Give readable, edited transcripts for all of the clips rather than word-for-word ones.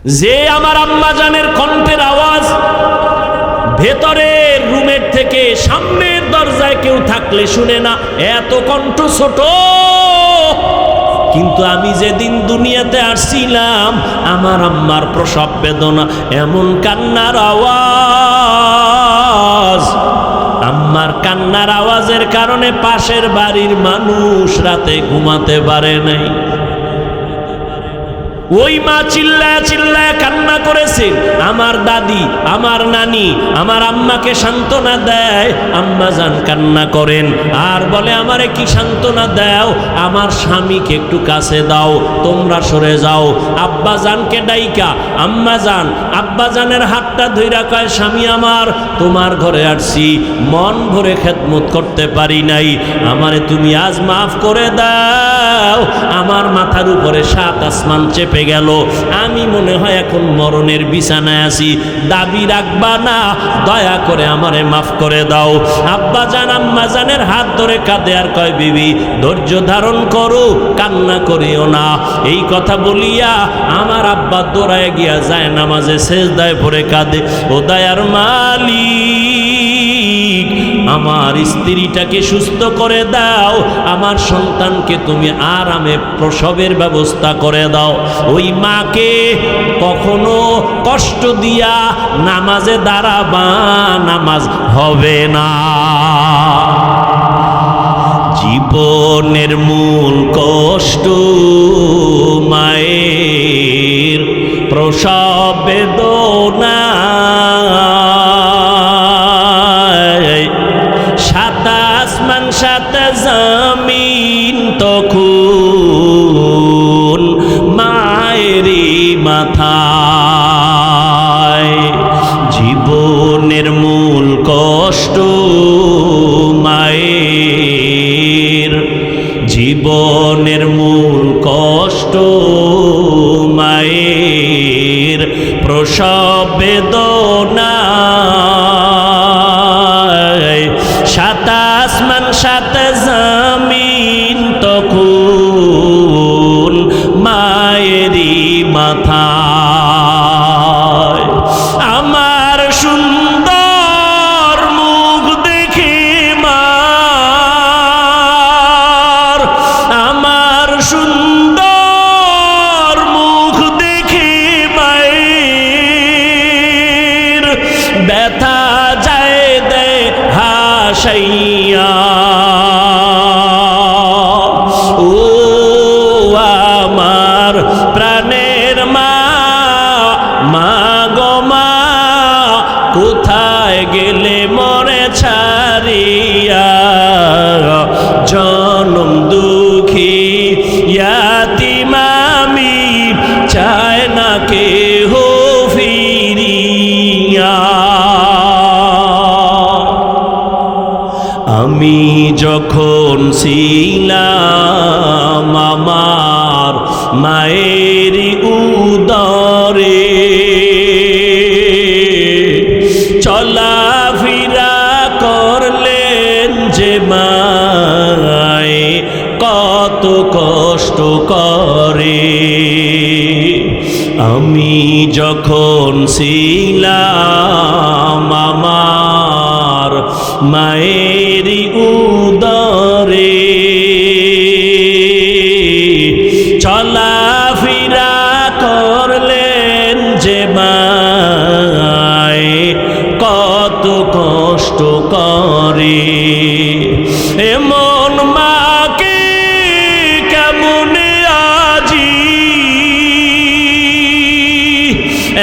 যে আমার আম্মাজানের কণ্ঠের আওয়াজ ভেতরের রুমের থেকে সামনের দরজায় কেউ থাকলে শুনে না, এত কণ্ঠ ছোট। কিন্তু আমি যেদিন দুনিয়াতে আসছিলাম, আমার আম্মার প্রসব বেদনা, এমন কান্নার আওয়াজ, আম্মার কান্নার আওয়াজের কারণে পাশের বাড়ির মানুষ রাতে ঘুমাতে পারে নাই। ওই মা চিল্লায় চিল্লায় কান্না করেছে। আমার দাদি, আমার নানি আমার আম্মাকে সান্ত্বনা দেয়, আম্মা জান কান্না করেন আর বলে আমারে কি সান্ত্বনা দাও, আমার স্বামীকে একটু কাছে দাও, তোমরা সরে যাও। আব্বা জানকে ডাইকা আম্মা জান আব্বা জানের হাতটা ধইরা কয়, স্বামী আমার, তোমার ঘরে আসছি, মন ভরে খেদমত করতে পারি নাই, আমারে তুমি আজ মাফ করে দাও। আমার মাথার উপরে 7 আসমান চেপে গেল, আমি মনে হয় এখন মরণের বিছানায় আছি, দাবি রাখবা না, দয়া করে আমারে মাফ করে দাও। আব্বা জান আম্মা জানের হাত ধরে কাঁদে আর কয়, বিবি ধৈর্য ধারণ করো, কান্না করিও না। এই কথা বলিয়া আমার আব্বা দৌড়ায় গিয়া যায় নামাজে সেজদায় পড়ে কাঁদে, ও দয়ার মালিক, আমার স্ত্রীটাকে সুস্থ করে দাও, আমার সন্তানকে তুমি আরামে প্রসবের ব্যবস্থা করে দাও। ওই মাকে কখনো কষ্ট দিয়া নামাজে দাঁড়াবা, নামাজ হবে না। জীবনের মূল কষ্ট মায়ের প্রসব বেদনা, 7 আসমান 7 জমিন তখন মায়েরই মাথায়। জীবনের মূল কষ্ট মায়ের, জীবনের মূল কষ্ট মায়ের প্রসব বেদনা, 7 আসমান 7 জমিন তখন মায়েরই মাথায়। আমার সুন্দর মুখ দেখে মার, আমার সুন্দর মুখ দেখে মায়ের ব্যথা যায় দে হাসাইয়া। ও আমার প্রাণের মা, মা গো মা, কোথায় গেলে মরে ছাড়িয়া, জনম দুঃখী ইয়াতীম আমি, চায় না কেহ ফিরিয়া। আমি যখন ছিলাম আমার মায়ের উদরে, চলাফেরা করলেন যে মায়ে কত কষ্ট করে। আমি যখন ছিলাম আমার মায়ের উদরে, চলাফেরা করলেন যে মায়ে কত কষ্ট করে। এমন মাকে কেমনে আজি,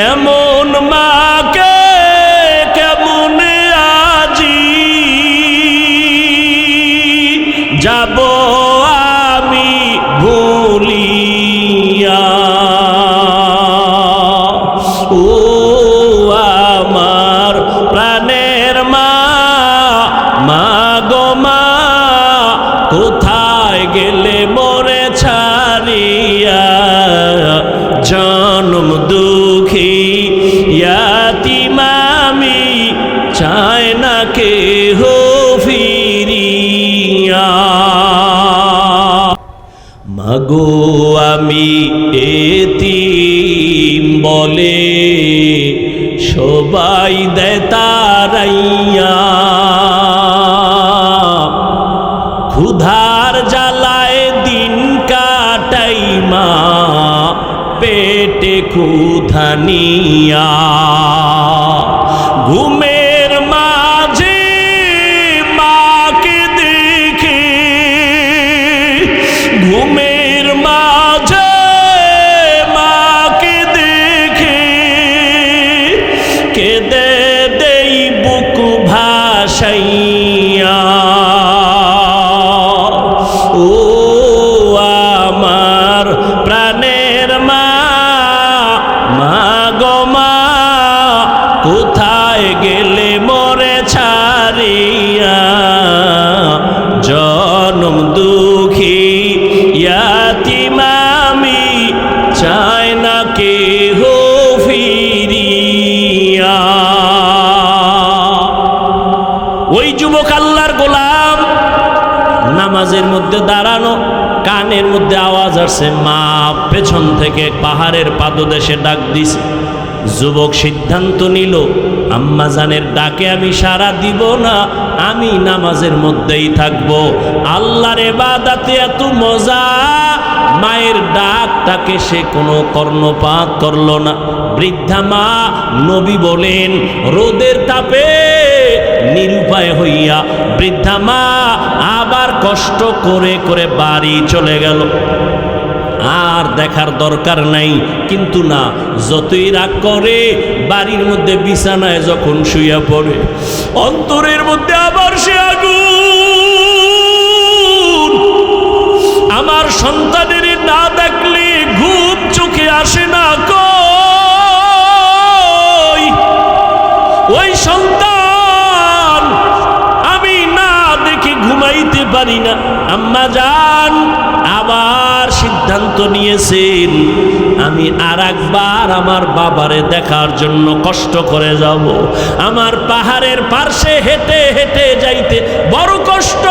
এমন মাকে কেমনে আজি যাব আমি ভুলিয়া। ও আমার প্রাণের মা, মা গো মা, কোথায় গেলে মরে ছাড়িয়া, জনম দুঃখী ইয়াতীম আমি, চায় না কেহ ফিরিয়া। মাগো আমি এতিম বলে বলে সবাই দেয় তারাইয়া, ক্ষুধার জ্বালায় দিন কাটাই মা পেটে ক্ষুধা নিয়া, ঘুমের মাঝে মাকে দেখে, ঘুমের মাঝে মাকে দেখে কেঁদে দেই বুক ভাসাইয়া। ও আমার প্রাণের মা, মা গো মা, কোথায় গেলে মোরে ছাড়িয়া, জনম দুঃখী ইয়াতীম আমি, চাই না কেহ ফিরিয়া। ওই যুবক আল্লাহর গোলাম নামাজের মধ্যে দাঁড়ানো, কানের মধ্যে আওয়াজ আসছে মা, পেছন থেকে পাহাড়ের পাদদেশে ডাক দিছে। যুবক সিদ্ধান্ত নিল আম্মাজানের ডাকে আমি সাড়া দিব না, আমি নামাজের মধ্যেই থাকব। আল্লাহর ইবাদতে এত মজা, মায়ের ডাকটাকে সে কোনো কর্ণপাত করল না। বৃদ্ধা মা, নবী বলেন রোদের তাপে নিরুপায় হইয়া বৃদ্ধা মা আবার কষ্ট করে করে বাড়ি চলে গেল। আর দেখার দরকার নাই, কিন্তু না, যতই রাগ করে বাড়ির মধ্যে বিছানায় যখন শুইয়া পড়ে, অন্তরের মধ্যে আবার সে আগুন। আমার সন্তানের না দেখলে ঘুম চোখে আসে না, কই ওই সন্তান আমি না দেখে ঘুমাইতে পারি না। আম্মা জান আবার সিদ্ধান্ত নিয়েছেন আমি আর একবার আমার বাবারে দেখার জন্য কষ্ট করে যাব। আমার পাহাড়ের পার্শ্বে হেঁটে হেঁটে যাইতে বড় কষ্ট,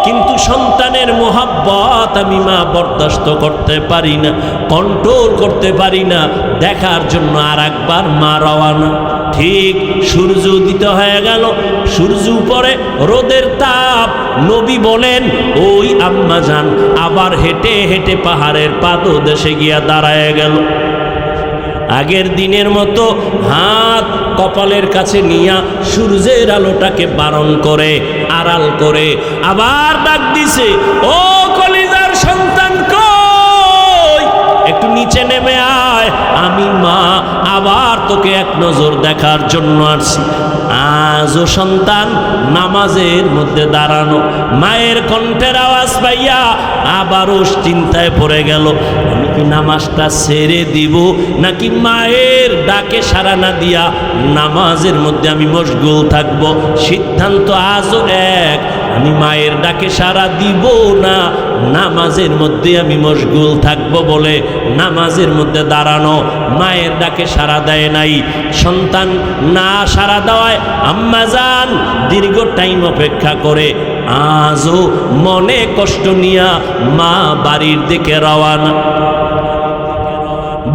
কিন্তু সন্তানের মোহাব্বত আমি মা বরদাস্ত করতে পারি না, কন্ট্রোল করতে পারি না। দেখার জন্য আর একবার মা রওয়ানা। ঠিক সূর্য উদিত হয়ে গেল, সূর্য উপরে, রোদের তাপ। নবী বলেন ওই আম্মা জান আবার হেঁটে হেঁটে পাহাড়ের পাদদেশে গিয়া দাঁড়ায় গেল। আগের দিনের মতো হাত কপালের কাছে নিয়া সূর্যের আলোটাকে বারণ করে, আড়াল করে আবার ডাক দিছে, ও কলিজার সন্তান কই, একটু নিচে নেমে আয়, আমি মা আবার তোকে এক নজর দেখার জন্য আসছি। আজও সন্তান নামাজের মধ্যে দাঁড়ানো, মায়ের কণ্ঠের আওয়াজ পাইয়া আবারও চিন্তায় পড়ে গেল, আমি কি নামাজটা ছেড়ে দিব নাকি মায়ের ডাকে সাড়া না দিয়া নামাজের মধ্যে আমি মশগুল থাকব। সিদ্ধান্ত আজও এক, আমি মায়ের ডাকে সাড়া দিব না, নামাজের মধ্যে আমি মশগুল থাকব বলে নামাজের মধ্যে দাঁড়ানো। মায়ের ডাকে সাড়া দেয় নাই। সন্তান না সাড়া দেওয়ায় আম্মা জান দীর্ঘ টাইম অপেক্ষা করে আজও মনে কষ্ট নিয়া মা বাড়ির দিকে রওয়ানা।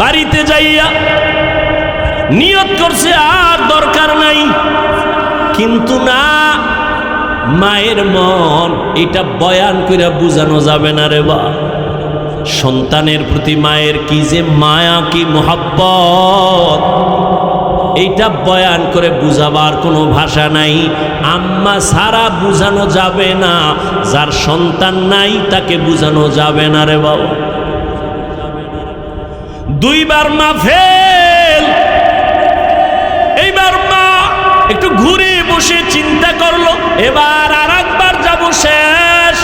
বাড়িতে যাইয়া নিয়ত করছে আর দরকার নাই, কিন্তু না, মায়ের মন এটা বয়ান করে বুঝানো যাবে না রে বা। সন্তানের প্রতি মায়ের কি যে মায়া, কি মোহাব্বত, এইটা বয়ান করে বুঝাবার কোনো ভাষা নাই। আম্মা ছাড়া বুঝানো যাবে না, যার সন্তান নাই তাকে বুঝানো যাবে না রে বাবা। দুইবার মা ফেল, এইবার মা একটু ঘুরে বসে চিন্তা করলো, এবার আর একবার যাব, শেষ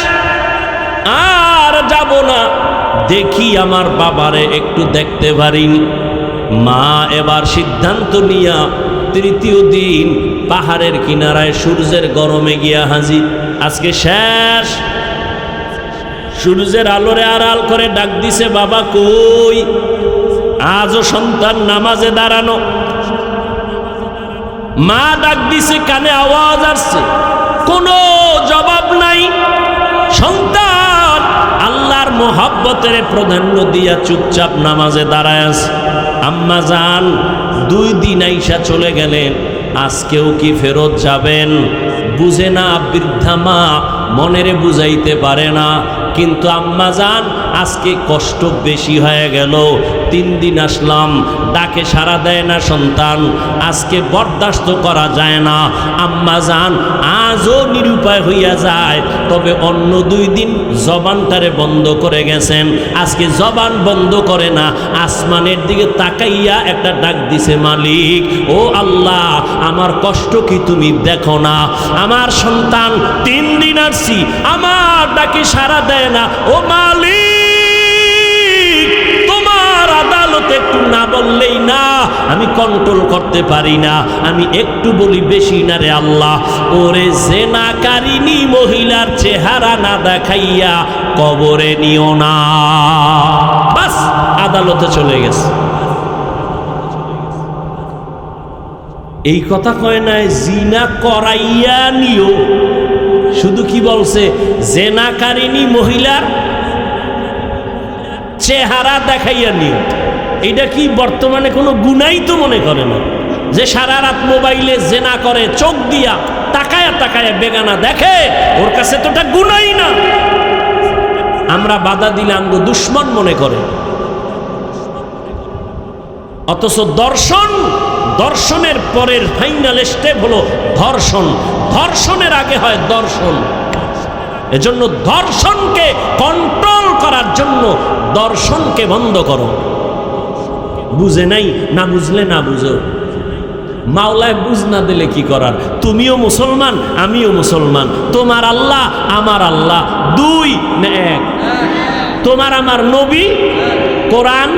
আর যাব না, দেখি আমার বাবারে একটু দেখতে পারিনি। মা এবার সিদ্ধান্ত নিয়া তৃতীয় দিন পাহাড়ের কিনারায় সূর্যের গরমে গিয়া হাজির। আজকে শেষ। সূর্যের আলোরে আড়াল করে ডাক দিছে, বাবা কই? আজও সন্তান নামাজে দাঁড়ানো। মা ডাক দিছে, কানে আওয়াজ আসছে, কোনো জবাব নাই। সন্তান আল্লাহর মোহাব্বতের প্রাধান্য দিয়া চুপচাপ নামাজে দাঁড়ায় আছে। আম্মা জান 2 দিন আইসা চলে গেলেন, আজকেও কি ফেরত যাবেন? বুঝে না, বৃদ্ধা মা মনেরে বুঝাইতে পারে না। কিন্তু আম্মা জান আজকে কষ্ট বেশি হয়ে গেল, 3 দিন আসলাম, ডাকে সাড়া দেয় না সন্তান, আজকে বরদাস্ত করা যায় না। আম্মা জান আজও নিরুপায় হইয়া যায়, তবে অন্য 2 দিন জবানটারে বন্ধ করে গেছেন, আজকে জবান বন্ধ করে না, আসমানের দিকে তাকাইয়া একটা ডাক দিছে, মালিক ও আল্লাহ, আমার কষ্ট কি তুমি দেখো না? আমার সন্তান 3 দিন আসছি, আমার ডাকে সাড়া দেয় না, ও মালিক তোমার আদালতে একটু না বললেই না, আমি কন্ট্রোল করতে পারি না, আমি একটু বলি বেশি না রে আল্লাহ। ওরে জেনাকারিনী মহিলার চেহারা না দেখাইয়া কবরে নিও না। বাস আদালতে চলে গেছে। এই কথা কয় নাই জিনা করাইয়া নিও, শুধু কি বলছে, জেনাকারিনী মহিলার চেহারা দেখাইয়া নিও। এটা কি বর্তমানে কোনো গুনাই তো মনে করে না, যে সারা রাত মোবাইলে জেনা করে, চোখ দিয়া তাকায়া তাকায়া বেগানা দেখে, ওর কাছে তো এটা গুনাই না। আমরা বাধা দিলে আমগো দুশ্মন মনে করে। অথচ দর্শনের পরের ফাইনাল স্টেপ হলো ধর্ষণ, ধর্ষণের আগে হয় দর্শন। এজন্য ধর্ষণকে কন্ট্রোল করার জন্য দর্শনকে বন্ধ করো। বুঝে নাই, না বুঝলে না বুঝো, মাওলায় বুঝ না দিলে কি করার? তুমিও মুসলমান, আমিও মুসলমান, তোমার আল্লাহ আমার আল্লাহ 2 না 1? তোমার আমার নবী, কোরআন,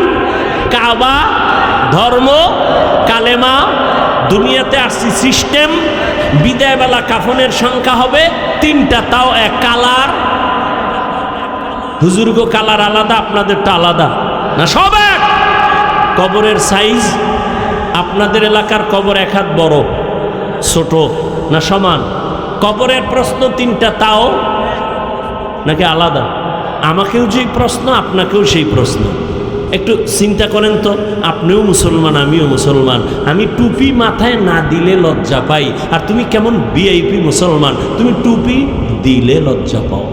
কাবা, ধর্ম, কালেমা, দুনিয়াতে আসছি সিস্টেম। বিদায়বেলা কাফনের সংখ্যা হবে 3টা, তাও 1 কালার। হুজুরগো কালার আলাদা, আপনাদেরটা আলাদা না, সব এক। কবরের সাইজ, আপনাদের এলাকার কবর 1 হাত বড়, ছোট না সমান? কবরের প্রশ্ন 3টা, তাও নাকি আলাদা? আমাকেও যেই প্রশ্ন, আপনাকেও সেই প্রশ্ন। একটু চিন্তা করেন তো, আপনিও মুসলমান, আমিও মুসলমান, আমি টুপি মাথায় না দিলে লজ্জা পাই, আর তুমি কেমন ভিআইপি মুসলমান, তুমি টুপি দিলে লজ্জা পাও।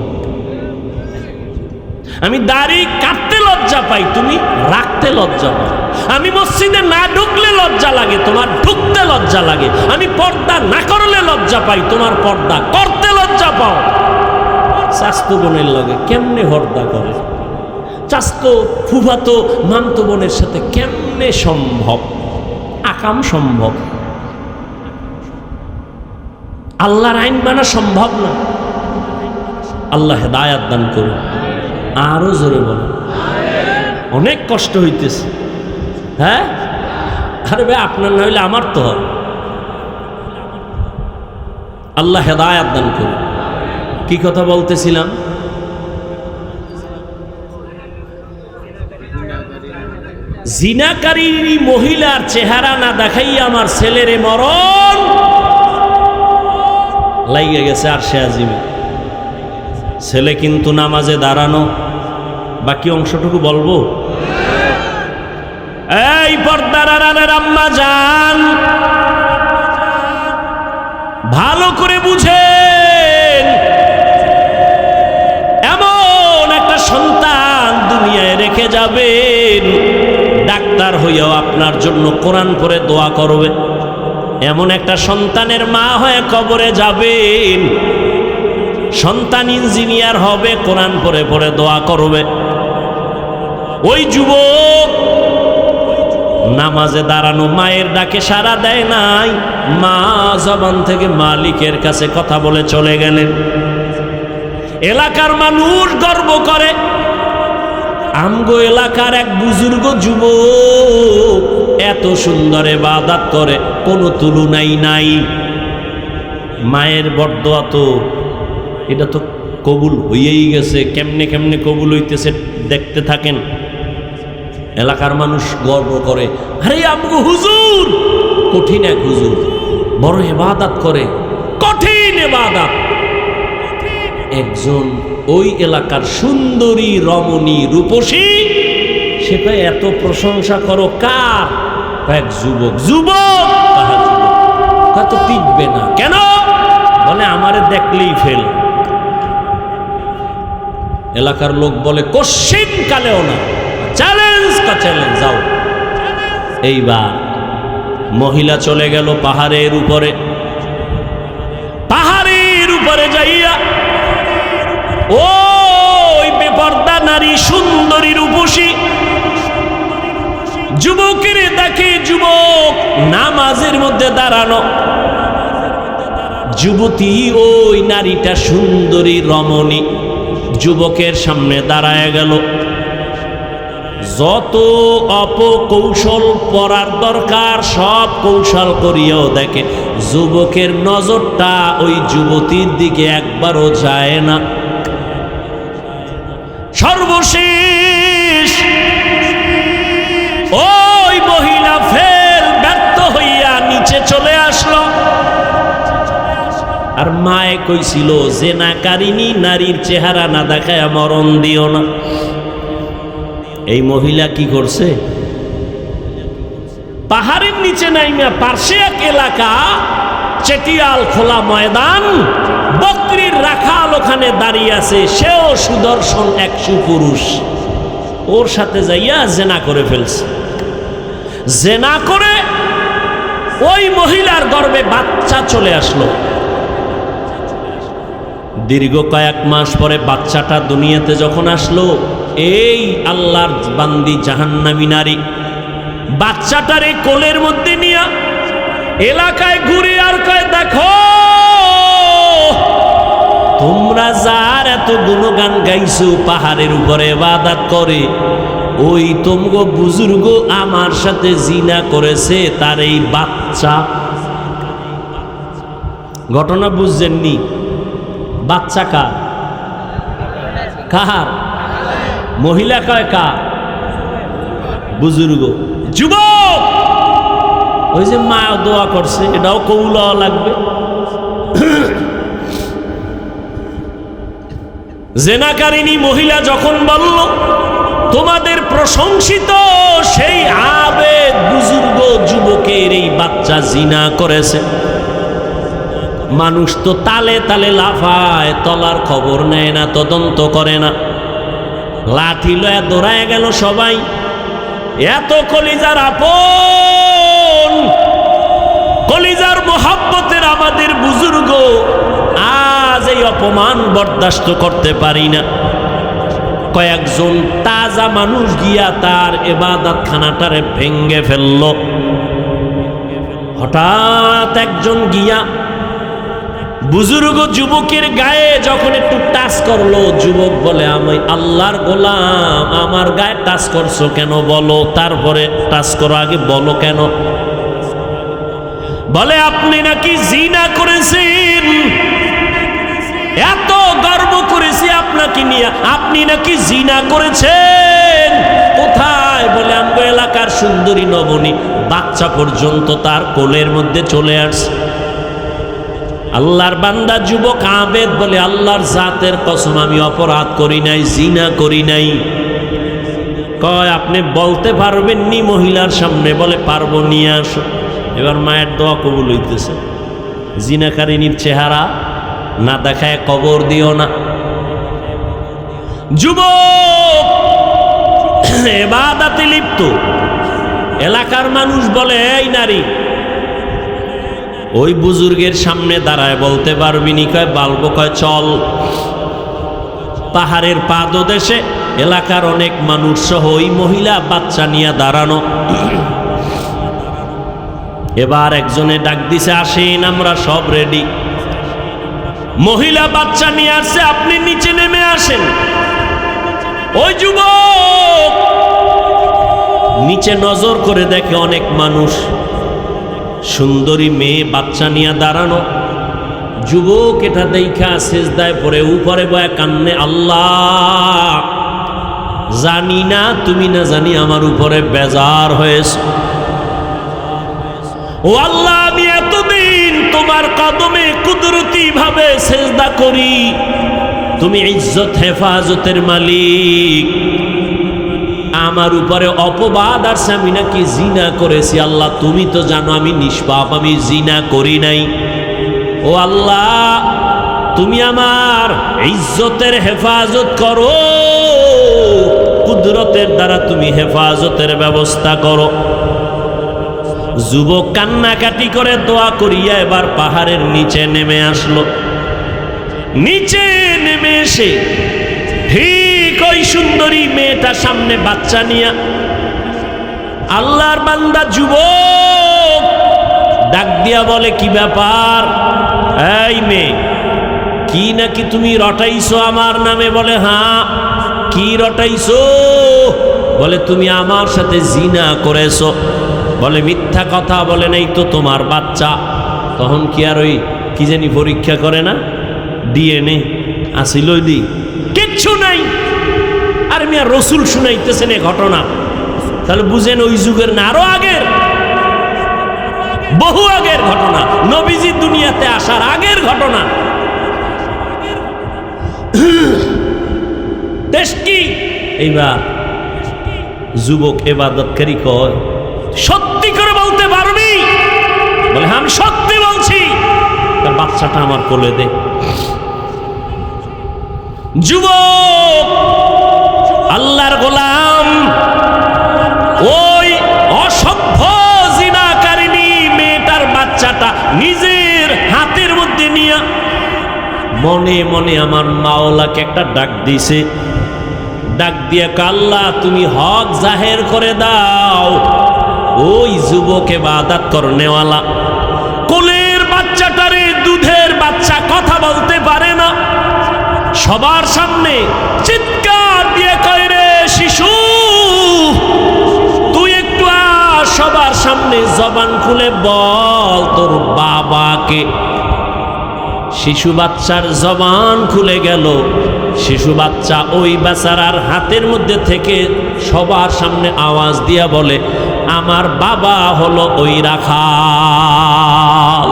আমি দাড়ি কাটতে লজ্জা পাই, তুমি রাখতে লজ্জা পাও। আমি মসজিদে না ঢুকলে লজ্জা লাগে, তোমার ঢুকতে লজ্জা লাগে। আমি পর্দা না করলে লজ্জা পাই, তোমার পর্দা করতে লজ্জা পাও। স্বাস্থ্য বোনের লগে কেমনে হর্দা করে? চাস্তো ফুফাতো মামতো বোনের সাথে কেমনে সম্ভব? আকাম সম্ভব। আল্লাহর আইন মানা সম্ভব না। আল্লাহ হেদায়াত দান করুন। আরো জোরে বলো, অনেক কষ্ট হইতেছে। হ্যাঁ, আরে ভাই আপনার না হইলে আমার তো হয়। আল্লাহ হেদায়াত দান করুন। কি কথা বলতেছিলাম? জিনাকারী মহিলার চেহারা না দেখাইয়া আমার ছেলেরে মরণ লাগিয়ে গেছে। আর সে আজিমে ছেলে কিন্তু নামাজে দাঁড়ানো। বাকি অংশটুকু বলবো। এই পর্দার আড়ালের আম্মা জান, ভালো করে বুঝেন, এমন একটা সন্তান দুনিয়ায় রেখে যাবেন, ডাক্তার হইয়াও আপনার জন্য কোরআন পড়ে দোয়া করবে। এমন একটা সন্তানের মা হয়ে কবরে যাবেন, সন্তান ইঞ্জিনিয়ার হবে, কোরআন পড়ে পড়ে দোয়া করবে। ওই যুবক নামাজে দাঁড়ানো, মায়ের ডাকে সাড়া দেয় নাই, মা জবান থেকে মালিকের কাছে কথা বলে চলে গেলেন। এলাকার মানুষ গর্ব করে, আমগো এলাকার এক বুজুর্গ যুবক এত সুন্দর ইবাদত করে, কোনো তুলনাই নাই। মায়ের বরদোয়া তো এটা তো কবুল হইয়েই গেছে। কেমনে কেমনে কবুল হইতেছে দেখতে থাকেন। এলাকার মানুষ গর্ব করে, আরে আমগো হুজুর কঠিন এক হুজুর, বড় ইবাদত করে, কঠিন ইবাদত। একজন ওই এলাকার সুন্দরী রমণী রূপসী, সে কয় এত প্রশংসা করো কার? এক যুবক। যুবক কাহা যুবক? কত টিকবে না কেন? বলে আমারে দেখলেই ফেল। এলাকার লোক বলে কোশ্চিন কালেও না, চ্যালেঞ্জ কা চ্যালেঞ্জ, যাও। এইবার মহিলা চলে গেল পাহাড়ের উপরে। পাহাড়ের উপরে যাইয়া ওই বেপর্দা নারী সুন্দরী রূপসী যুবকের দেখে। যুবক নামাজের মধ্যে দাঁড়ানো। যুবতী ওই নারীটা সুন্দরী রমণী যুবকের সামনে দাঁড়ায় গেল। যত অপকৌশল পড়ার দরকার সব কৌশল করিয়াও দেখে যুবকের নজরটা ওই যুবতীর দিকে একবারও যায় না। সর্বশেষ ওই মহিলা ব্যর্থ হইয়া নিচে চলে আসলো। আর মায়ে কইছিল জেনাকারিনী নারীর চেহারা না দেখায় মরণ দিও না। এই মহিলা কি করছে? পাহাড়ের নিচে নাইমা পার্শ্বে এক এলাকা, চেটিয়াল খোলা ময়দান, বকরির রাখাল ওখানে দাঁড়িয়ে আছে। সেও সুদর্শন এক সুপুরুষ। ওর সাথে যাইয়া জেনা করে ফেলছে। জেনা করে ওই মহিলার গর্ভে বাচ্চা চলে আসলো। দীর্ঘ কয়েক মাস পরে বাচ্চাটা দুনিয়াতে যখন আসলো, এই আল্লাহর বান্দি জাহান্নামী নারী বাচ্চাটারে কোলের মধ্যে নিয়া এলাকায় ঘুরে আর কয়, দেখো তোমরা যার এত গুণগান গাইছো পাহাড়ের উপরে ইবাদত করে, ওই তোমগো বুজুর্গ আমার সাথে জিনা করেছে, তার এই বাচ্চা। ঘটনা বুঝছেননি? বাচ্চা কার? কার? মহিলা কয় কার? বুজুর্গ। যুবক ওই যে মা দোয়া করছে, এটাও কবুল হওয়া লাগবে। জেনাকারিনী মহিলা যখন বলল তোমাদের প্রশংসিত সেই আবেদ বুজুর্গ যুবকের এই বাচ্চা জিনা করেছে, মানুষ তো তালে তালে লাফায়, তলার খবর নেয় না, তদন্ত করে না। লাঠি লয়া দৌড়ায় গেল সবাই। এত কলিজার আপন, কলিজার মোহাব্বতের আমাদের বুজুর্গ আজ এই অপমান বরদাস্ত করতে পারি না। কয়েকজন তাজা মানুষ গিয়া তার ইবাদত খানাটারে ভেঙ্গে ফেলল। হঠাৎ একজন গিয়া বুজুর্গ যুবকের গায়ে যখন একটু টাচ করলো, যুবক বলে আমি আল্লাহর গোলাম, আমার গায়ে টাচ করছো কেন বলো? তারপরে টাচ করো, আগে বলো কেন? বলে আপনি নাকি জিনা করেছেন, এত গর্ব করেছি আপনাকে নিয়ে, আপনি নাকি জিনা করেছেন। কোথায়? বলে আমগো এলাকার সুন্দরী নবনী বাচ্চা পর্যন্ত তার কোলের মধ্যে চলে আসছে। আল্লাহর বান্দা যুবক আবেদ বলে আল্লাহর জাতের কসম আমি অপরাধ করি নাই, জিনা করি নাই। কয় আপনি বলতে পারবেন নি মহিলার সামনে? বলে পারবো, নিয়ে আসো। এবার মায়ের দোয়া কবুল হইতেছে। জিনাকারিনীর চেহারা না দেখায় কবর দিও না। যুবক ইবাদতে লিপ্ত। এলাকার মানুষ বলে এই নারী ওই বুজুর্গের সামনে দাঁড়ায় বলতে পারবি নি? কয় বলবো। কয় চল। পাহাড়ের পাদদেশে এলাকার অনেক মানুষ সহ ওই মহিলা বাচ্চা নিয়ে দাঁড়ানো। এবার একজনে ডাক দিছে, আসেন আমরা সব রেডি। মহিলা বাচ্চা নিয়ে আসছে, আপনি নিচে নেমে আসেন। ওই যুবক নিচে নজর করে দেখে অনেক মানুষ, সুন্দরী মেয়ে বাচ্চা নিয়ে দাঁড়ানো। যুবক এটা দেখা সিজদায় পড়ে উপরে বয়া কান্নে, আল্লাহ জানি না তুমি না জানি আমার উপরে বেজার হয়েছে। ও আল্লাহ, আমি এতদিন তোমার কদমে কুদরতি ভাবে সিজদা করি, তুমি ইজ্জত হেফাজতের মালিক। আমার উপরে অপবাদ আসছে আমি নাকি জিনা করেছি। আল্লাহ তুমি তো জানো আমি নিষ্পাপ, আমি জিনা করি নাই। ও আল্লাহ তুমি আমার ইজ্জতের হেফাজত করো, কুদরতের দ্বারা তুমি হেফাজতের ব্যবস্থা করো। যুবক কান্নাকাটি করে দোয়া করিয়া এবার পাহাড়ের নিচে নেমে আসলো। নিচে নেমে এসে ঠিক ওই সুন্দরী মেয়েটা সামনে বাচ্চা নিয়া, আল্লাহর বান্দা যুবক ডাক দিয়া বলে, কি ব্যাপার এই মেয়ে, কি নাকি তুমি রটাইছো আমার নামে? বলে হ্যাঁ। কি রটাইছো? বলে তুমি আমার সাথে জিনা করেছো। বলে মিথ্যা কথা। বলে নেই তো তোমার বাচ্চা। তখন কি আর ওই কি জানি পরীক্ষা করে না, ডিএনএ আসিল, দি কিচ্ছু নাই। আর মিয়া রসুল শুনাইতেছেন এ ঘটনা, তাহলে বুঝেন ওই যুগের না, আরো আগের, বহু আগের ঘটনা, নবীজি দুনিয়াতে আসার আগের ঘটনা। দেশ কি এইবার যুবক এবাদতকারী কয়, সত্যি করে বলতে পারবি? বলে আমি সত্যি বলছি। তার বাচ্চাটা আমার কোলে দে। যুবক আল্লাহর গোলাম ওই অসভ্য জিনাকারিনী মেয়েটার বাচ্চাটা নিজের হাতের মধ্যে নিয়ে মনে মনে আমার মাওলাকে একটা ডাক দিছে। ডাক দিয়ে আল্লাহ তুমি হক জাহের করে দাও। ওই যুবক ইবাদত করনেওয়ালা কোলের বাচ্চাটারে, দুধের বাচ্চা, কথা বলতে পারে না, সবার সামনে চিৎকার দিয়ে কয়, রে শিশু তুই একটু সবার সামনে জবান খুলে বল তোর বাবাকে। শিশু বাচ্চার জবান খুলে গেল। শিশু বাচ্চা ওই বেচারার হাতের মধ্যে থেকে সবার সামনে আওয়াজ দিয়া বলে, আমার বাবা হলো ওই রাখাল,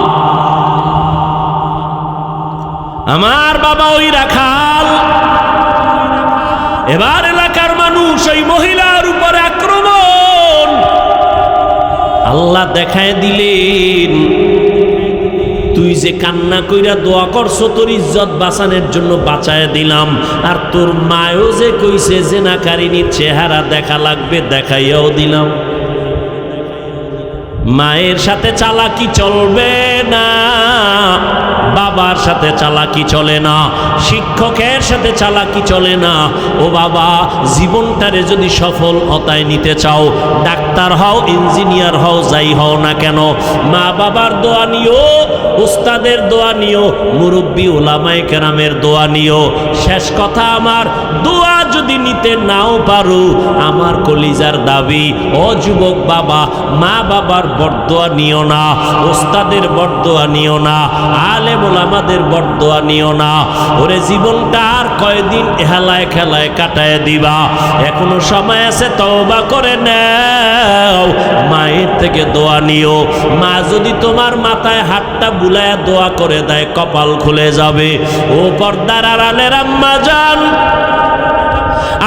আমার বাবা ওই রাখাল। এবার এলাকার মানুষ ওই মহিলার উপরে আক্রমণ। আল্লাহ দেখায় দিলেন, তুই যে কান্না কইরা দোয়া করছো তোর ইজ্জত বাঁচানোর জন্য বাঁচায় দিলাম, আর তোর মায়ও যে কইছে জেনাকারিনীর চেহারা দেখা লাগবে, দেখাইয়াও দিলাম। মায়ের সাথে চালাকি চলবে না, বাবার সাথে চালাকি চলে না, শিক্ষকের সাথে চালাকি চলে না। ও বাবা, জীবনটারে যদি সফলতায় নিতে চাও, ডাক্তার হও, ইঞ্জিনিয়ার হও, যাই হও না কেন, মা বাবার দোয়া নিও, উস্তাদের দোয়া নিও, মুরব্বী ওলামায়ে কেরামের দোয়া নিও। শেষ কথা, আমার দোয়া যদি নিতে নাও পারো, আমার কলিজার দাবি, ও যুবক বাবা, মা বাবার বরদোয়া নিও না, ওস্তাদের বরদোয়া নিও না, আলেম ওলামাদের বরদোয়া নিও না। ওরে জীবনটা আর কয়দিন হেলায় খেলায় কাটায় দিবা, এখনো সময় আছে, তওবা করে নাও। মায়ের থেকে দোয়া নিও। মা যদি তোমার মাথায় হাতটা বুলায় দোয়া করে দেয়, কপাল খুলে যাবে। ও পর্দার আড়ালের আম্মা জান,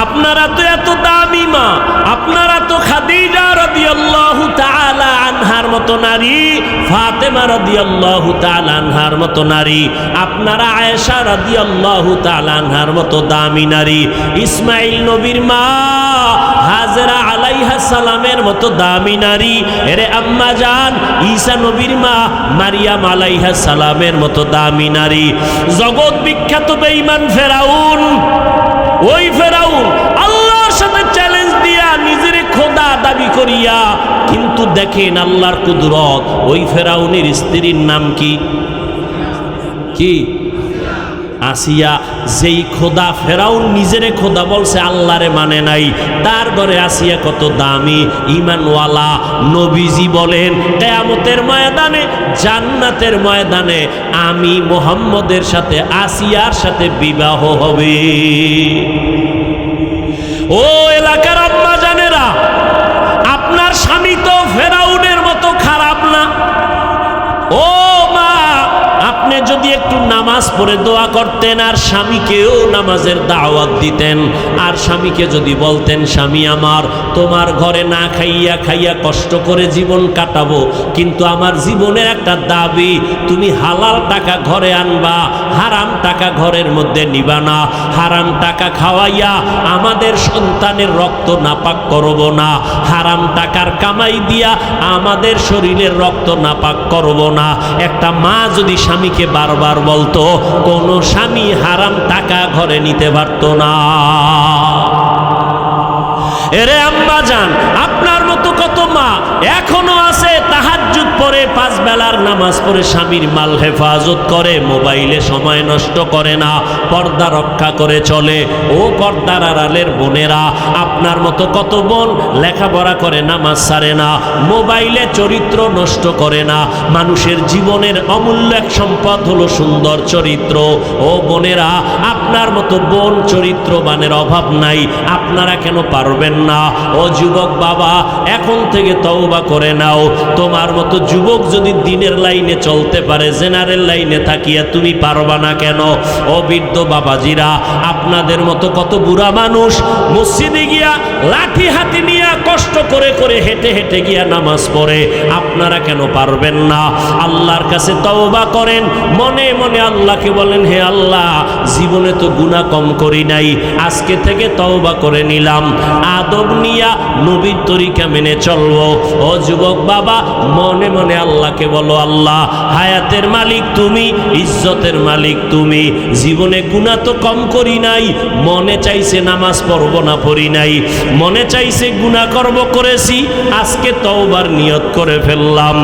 আপনারা তো এত দামি মা, আপনারা তো খাদিজা রাদিয়াল্লাহু তাআলা আনহার মতো নারী, ফাতেমা রাদিয়াল্লাহু তাআলা আনহার মতো নারী, আপনারা আয়েশা রাদিয়াল্লাহু তাআলা আনহার মতো দামি নারী, ইসমাইল নবীর মা হাজেরা আলাইহিস সালামের মতো দামি নারী। এরে আম্মা জান, ঈসা নবীর মা মারিয়াম আলাইহিস সালামের মতো দামি নারী। জগৎ বিখ্যাত বেঈমান ফেরাউন, ওই ফেরাউন আল্লাহর সাথে চ্যালেঞ্জ দিয়া নিজের খোদা দাবি করিয়া, কিন্তু দেখেন আল্লাহর কুদরত। ওই ফেরাউনের স্ত্রীর নাম কি? কি? আসিয়া। যেই খোদা ফেরাউন নিজেরে খোদা বলছে, আল্লাহরে মানে নাই, তার ঘরে আসিয়া কত দামি, ঈমানওয়ালা। নবীজি বলেন, কিয়ামতের ময়দানে, জান্নাতের ময়দানে আমি মুহাম্মদের সাথে আসিয়ার সাথে বিবাহ হবে। ও এলাকার আম্মা জানেরা, আপনার স্বামী তো ফেরাউনের মতো খারাপ না। ও মা, আপনি যদি একটু নামাজ পড়ে দোয়া করতেন, আর স্বামীকেও নামাজের দাওয়াত দিতেন। আর স্বামীকে যদি বলতেন, স্বামী আমার, তোমার ঘরে না খাইয়া খাইয়া কষ্ট করে জীবন কাটাবো, কিন্তু আমার জীবনের একটা দাবি, তুমি হালাল টাকা ঘরে আনবা, হারাম টাকা ঘরের মধ্যে নিবা না। হারাম টাকা খাওয়াইয়া আমাদের সন্তানের রক্ত নাপাক করব না, হারাম টাকার কামাই দিয়া আমাদের শরীরের রক্ত নাপাক করব না। একটা মা যদি স্বামীকে বারবার বলতো, কোনো স্বামী হারাম টাকা ঘরে নিতে পারত না। এরে আম্মা জান, আপনার মতো কত মা এখনো আছে তাহাজ্জুদ পড়ে, 5 বেলার নামাজ পড়ে স্বামীর মাল হেফাজত করে, মোবাইলে সময় নষ্ট করে না, পর্দা রক্ষা করে চলে। ও পর্দার আড়ালের বোনেরা, আপনার মতো কত বোন লেখাপড়া করে, নামাজ ছাড়ে না, মোবাইলে চরিত্র নষ্ট করে না। মানুষের জীবনের অমূল্য এক সম্পদ হলো সুন্দর চরিত্র। ও বোনেরা, আপনার মতো বোন চরিত্রবানের অভাব নাই, আপনারা কেন পারবেন না? ও যুবক বাবা, এখন থেকে তওবা করে নাও। তোমার মতো যুবক যদি দিনের লাইনে চলতে পারে, জেনারেল লাইনে থাকিয়া তুমি পারবা না কেন? ও বৃদ্ধ বাবাজিরা, আপনাদের মতো কত বুড়া মানুষ মসজিদে গিয়া লাঠি হাতে নিয়ে কষ্ট করে করে হেঁটে হেঁটে গিয়া নামাজ পড়ে, আপনারা কেন পারবেন না? আল্লাহর কাছে তওবা করেন, মনে মনে আল্লাহকে বলেন, হে আল্লাহ, জীবনে তো গুনাহ কম করি নাই, আজকে থেকে তওবা করে নিলাম, আদব নিয়া নবীর তরিকা মেনে চলবো। ও যুবক বাবা, মনে মনে আল্লাহকে বলো, আল্লাহ, হায়াতের মালিক তুমি, ইজ্জতের মালিক তুমি, জীবনে গুনাহ তো কম করি নাই, মনে চাইছে নামাজ পড়ব না, পড়ি নাই, মনে চাইছে গুনাহ করব, করেছি, আজকে তওবার নিয়ত করে ফেললাম,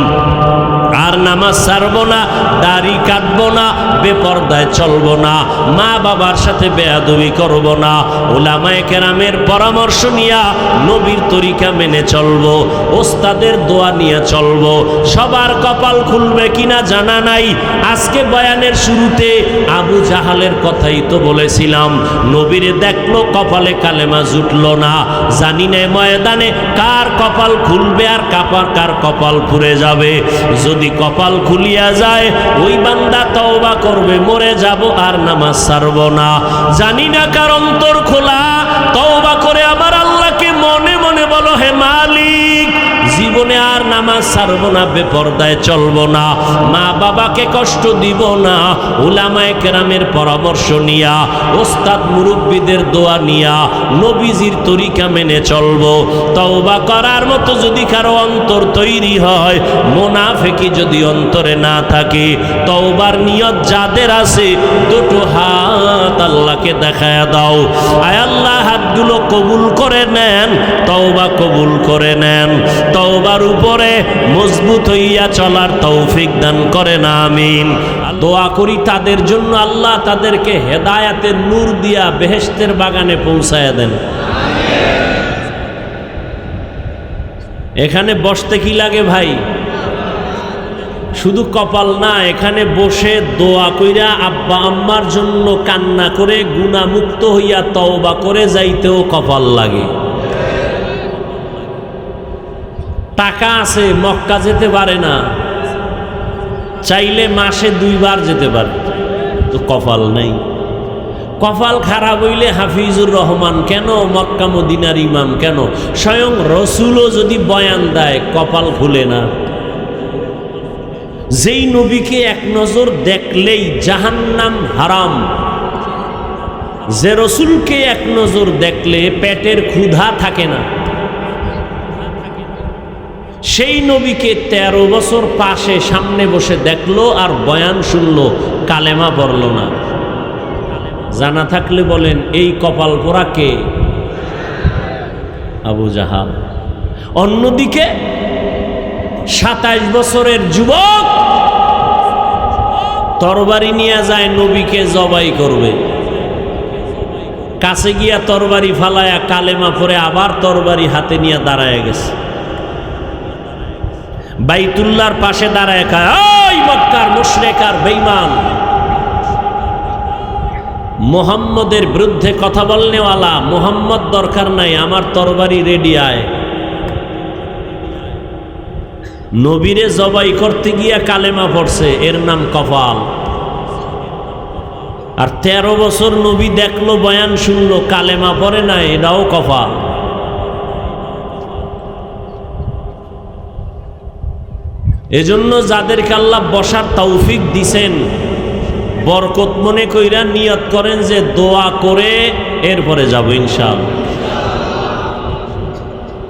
আর নামাজ ছাড়বো না, দাড়ি কাটবো না, বেপরদায় চলবো না, মা বাবার সাথে বেয়াদবি করব না, উলামায়ে কেরামের পরামর্শ নিয়া নবীর তরিকা মেনে চলবো, ওস্তাদের দোয়া নিয়ে চলবো। সবার কপাল খুলবে কিনা জানা নাই। আজকে বয়ানের শুরুতে আবু জাহালের কথাই তো বলেছিলাম, নবীরে দেখলো, কপালে কালেমা জুটলো না, জানি না ময়দানে কার কপাল খুলবে আর কার কপাল পুড়ে যাবে। যদি কপাল খুলিয়া যায়, ওই বান্দা তওবা করবে, মরে যাব আর নামাজ ছাড়ব না। জানি না কার অন্তর খোলা, তওবা করে আমার আল্লাহকে মনে মনে বলো, হে মালিক, জীবনে আর নামাজ ছাড়ব না, বেপরদায় চলব না, মা বাবাকে কষ্ট দিব না, উলামায়ে কেরামের পরামর্শ নিয়া, ওস্তাদ মুরব্বীদের দোয়া নিয়া নবীজির তরিকা মেনে চলব। তওবা করার মতো যদি কারো অন্তর তৈরি হয়, মুনাফিকি যদি অন্তরে না থাকে, তওবার নিয়ত যাদের আছে, দুটো হাত আল্লাহকে দেখায়া দাও, আয় আল্লাহ, হাতগুলো কবুল করে নেন, তওবা কবুল করে নেন, তওবার উপরে মজবুত হইয়া চলার তৌফিক দান করেন, আমিন। দোয়া করি তাদের জন্য, আল্লাহ তাদেরকে হেদায়াতের নূর দিয়া বেহেশতের বাগানে পৌঁছায়া দেন। এখানে বসতে কি লাগে ভাই? শুধু কপাল না, এখানে বসে দোয়া কইরা আব্বা আম্মার জন্য কান্না করে গুনাহমুক্ত হইয়া তওবা করে যাইতেও কপাল লাগে। টাকা আছে, মক্কা যেতে পারে না, চাইলে মাসে 2 বার যেতে পারে, তো কপাল নেই। কপাল খারাপ হইলে হাফিজুর রহমান কেন, মক্কা মদিনার ইমাম কেন, স্বয়ং রসুলও যদি বয়ান দেয়, কপাল খুলে না। যেই নবীকে এক নজর দেখলেই জাহান্নাম হারাম, যে রসুলকে এক নজর দেখলে পেটের ক্ষুধা থাকে না, সেই নবীকে 13 বছর পাশে সামনে বসে দেখলো আর বয়ান শুনলো, কালেমা পড়ল না। জানা থাকলে বলেন, এই কপাল পোড়া কে? আবু জাহাল। অন্যদিকে 27 বছরের যুবক তরবারি নিয়ে যায়, নবীকে জবাই করবে, কাছে গিয়া তরবারি ফালায়া কালেমা পড়ে আবার তরবারি হাতে নিয়ে দাঁড়ায় গেছে। বাইতুল্লাহর পাশে দাঁড়ায় কয়, ওই মক্কার মুশরিক আর বেঈমান, মুহাম্মদের বিরুদ্ধে কথা বলনেওয়ালা, মুহাম্মদ দরকার নাই, আমার তরবারি রেডি আয়। নবীরে জবাই করতে গিয়া কালেমা পড়ছে, এর নাম কপাল। আর 13 বছর নবী দেখলো, বয়ান শুনলো, কালেমা পড়ে না, এটাও কপাল। এজন্য যাদেরকে আল্লাহ বসার তৌফিক দিছেন, বরকত মনে কইরা নিয়ত করেন যে দোয়া করে এরপরে যাব ইনশাআল্লাহ।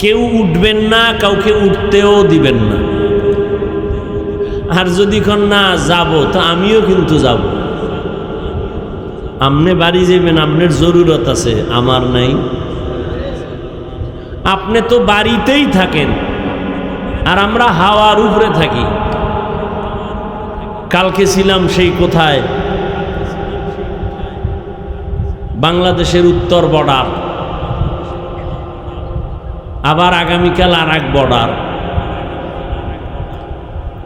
কেউ উঠবেন না, কাউকে উঠতেও দিবেন না। আর যদি কোন না যাব, তো আমিও কিন্তু যাব। আপনি বাড়ি যাবেন, আপনার জরুরত আছে, আমার নাই। আপনি তো বাড়িতেই থাকেন, আর আমরা হাওয়ার উপরে থাকি। কালকে ছিলাম সেই কোথায়, বাংলাদেশের উত্তর বর্ডার, আবার আগামীকাল আর এক বর্ডার।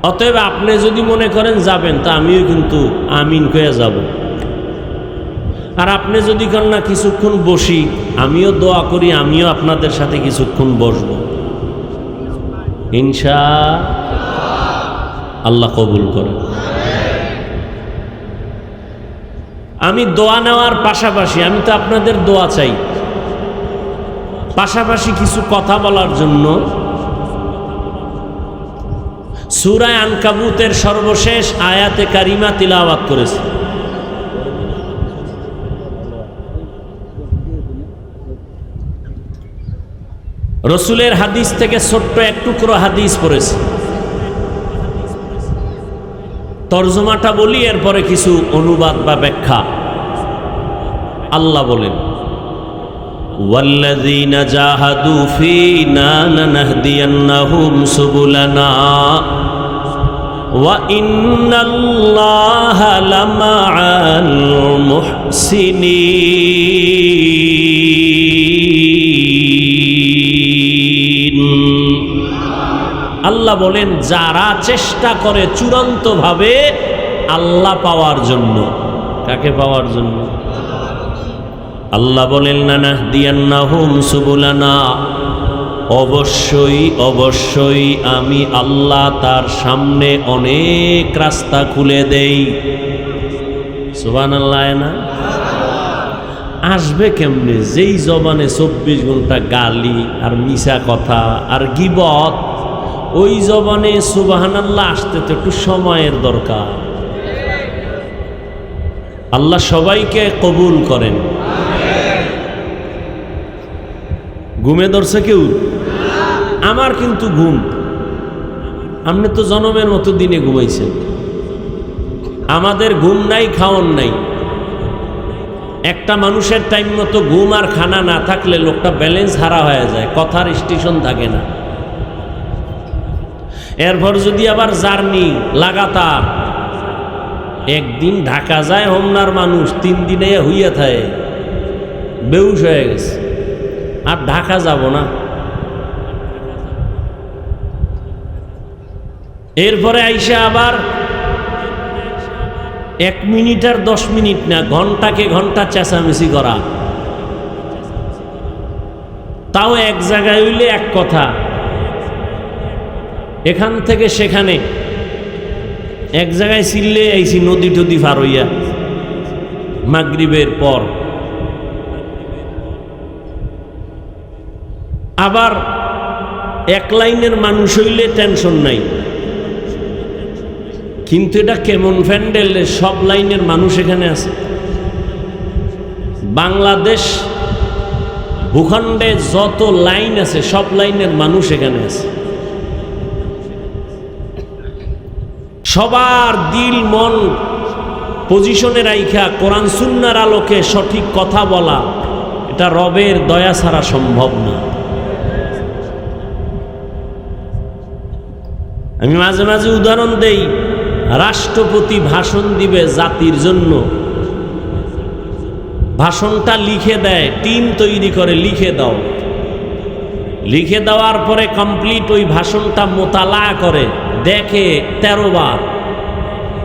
অতএব আপনি যদি মনে করেন যাবেন, তা আমিও কিন্তু আমিন কয়ে যাব। আর আপনি যদি করেন না কিছুক্ষণ বসি, আমিও দোয়া করি, আমিও আপনাদের সাথে কিছুক্ষণ বসবো ইনশাআল্লাহ। কবুল করেন। আমি দোয়া নেওয়ার পাশাপাশি, আমি তো আপনাদের দোয়া চাই, পাশাপাশি কিছু কথা বলার জন্য সূরা আনকাবুতের সর্বশেষ আয়াতে কারিমা তিলাওয়াত করেছে। রসুলের হাদিস থেকে ছোট্ট এক টুকরো হাদিস পড়েছে। তর্জমাটা বলি, এরপরে কিছু অনুবাদ বা ব্যাখ্যা। আল্লাহ বলেন, ওয়াল্লাযীনা জাহাদু ফীনা লানাহদিয়ান্নাহুম সুবুলানা ওয়া ইন্নাল্লাহা লামাআল মুহসিনিন। আল্লাহ বলেন, যারা চেষ্টা করে চূড়ান্তভাবে আল্লাহ পাওয়ার জন্য। কাকে পাওয়ার জন্য? আল্লাহ বলেন, লানাহদিয়ান্নাহুম সুবুলানা, অবশ্যই অবশ্যই আমি আল্লাহ তার সামনে অনেক রাস্তা খুলে দেই। সুবহানাল্লাহ। না আসবে কেমনে? যেই জবানে 24 ঘন্টা গালি আর মিছা কথা আর গীবত, ওই জবানে সুবহানাল্লাহ আসতে তো একটু সময়ের দরকার। আল্লাহ সবাইকে কবুল করেন। ঘুমে ধরছে কেউ? আমার কিন্তু ঘুম। আপনি তো জনমের মতো দিনে ঘুমাইছেন, আমাদের ঘুম নাই, খাওয়ান নাই। একটা মানুষের টাইম মতো ঘুম আর খানা না থাকলে লোকটা ব্যালেন্স হারা হয়ে যায়, কথার স্টেশন থাকে না। এরপর যদি আবার জার্নি লাগাতার, একদিন ঢাকা যায় হোমনার মানুষ, 3 দিনে হইয়া থাকে, বেহুশ হয়ে গেছে, আর ঢাকা যাব না। এরপরে আইসা আবার 1 মিনিট আর 10 মিনিট না, ঘন্টাকে ঘন্টা চেঁচামেচি করা। তাও এক জায়গায় হইলে এক কথা, এখান থেকে সেখানে এক জায়গায় ছিললে আইসি নদী টদী পার হইয়া মাগরিবের পর। আবার এক লাইনের মানুষ হইলে টেনশন নাই, কিন্তু এটা কেমন প্যান্ডেল, সব লাইনের মানুষ এখানে আছে। বাংলাদেশ ভূখণ্ডে যত লাইন আছে, সব লাইনের মানুষ এখানে আছে। সবার দিল মন পজিশনে রাইখা কোরআন সুন্নাহর আলোকে সঠিক কথা বলা, এটা রবের দয়া ছাড়া সম্ভব না। আমি মাঝে মাঝে উদাহরণ দেই, রাষ্ট্রপতি ভাষণ দিবে জাতির জন্য, ভাষণটা লিখে দেয়, টিম তৈরি করে লিখে দাও, লিখে দেওয়ার পরে কমপ্লিট ওই ভাষণটা মোতালা করে দেখে 13 বার।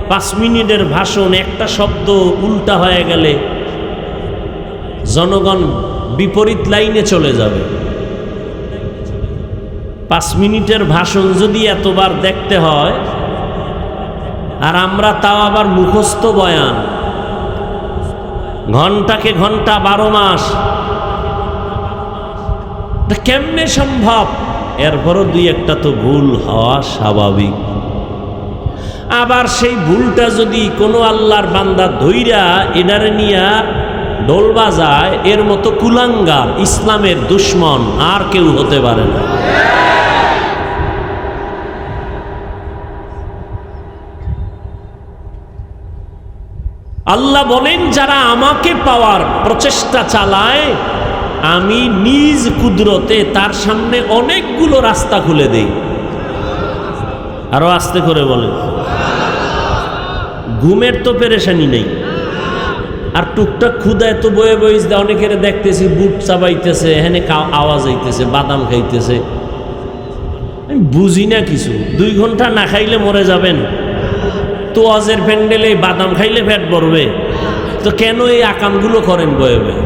5 মিনিটের ভাষণ, একটা শব্দ উল্টা হয়ে গেলে জনগণ বিপরীত লাইনে চলে যাবে। 5 মিনিটের ভাষণ যদি এতবার দেখতে হয়, আর আমরা তাও আবার মুখস্থ বয়ান, ঘন্টাকে ঘন্টা 12 মাস, এটা কেমনে সম্ভব? এরপরও দুই একটা তো ভুল হওয়া স্বাভাবিক। আবার সেই ভুলটা যদি কোনো আল্লাহর বান্দা ধইরা এনারে নিয়া ঢোল বাজায়, এর মতো কুলাঙ্গার ইসলামের দুশ্মন আর কেউ হতে পারে না। আল্লাহ বলেন, যারা আমাকে পাওয়ার প্রচেষ্টা চালায়, আমি নিজ কুদরতে তার সামনে অনেকগুলো রাস্তা খুলে দেই। আরো আস্তে করে বলেন। ঘুমের তো পেরেশানি নেই, আর টুকটাক ক্ষুদায় তো বয়ে বইস দেয়। অনেকের দেখতেছি বুট চাবাইতেছে, এখানে আওয়াজ হইতেছে, বাদাম খাইতেছে। আমি বুঝি না কিছু। 2 ঘন্টা না খাইলে মরে যাবেন, তো অজের প্যান্ডেলে বাদাম খাইলে পেট ভরবে, তো কেন এই আকামগুলো করেন বয়ে বয়ে?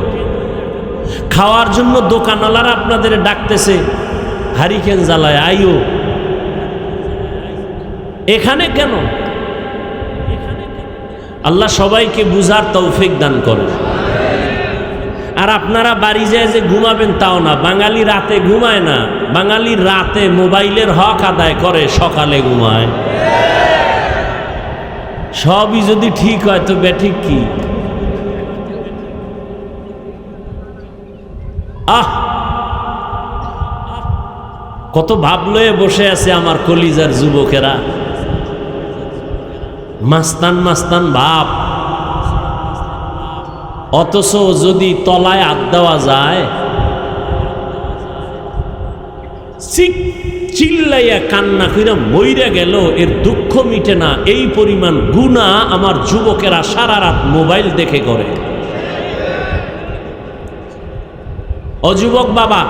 খাওয়ার জন্য দোকানওয়ালারা আপনাদের ডাকতেছে, হারিকেন জ্বালায় আইও, এখানে কেন? আল্লাহ সবাইকে বুঝার তৌফিক দান করে। আর আপনারা বাড়ি যায় যে ঘুমাবেন তাও না। বাঙালি রাতে ঘুমায় না, বাঙালি রাতে মোবাইলের হক আদায় করে, সকালে ঘুমায়। সবই যদি ঠিক হয় তো বেঠিক কি? কত ভাব লয়ে বসে আছে আমার কলিজার যুবকেরা, মাস্তান মাস্তান ভাব। অথচ যদি তলায় হাত দেওয়া যায়, চিল্লাইয়া কান্না কইরা মইরা গেল, এর দুঃখ মিটে না। এই পরিমাণ গুনাহ আমার যুবকেরা সারা রাত মোবাইল দেখে করে। অযুবক বাবা,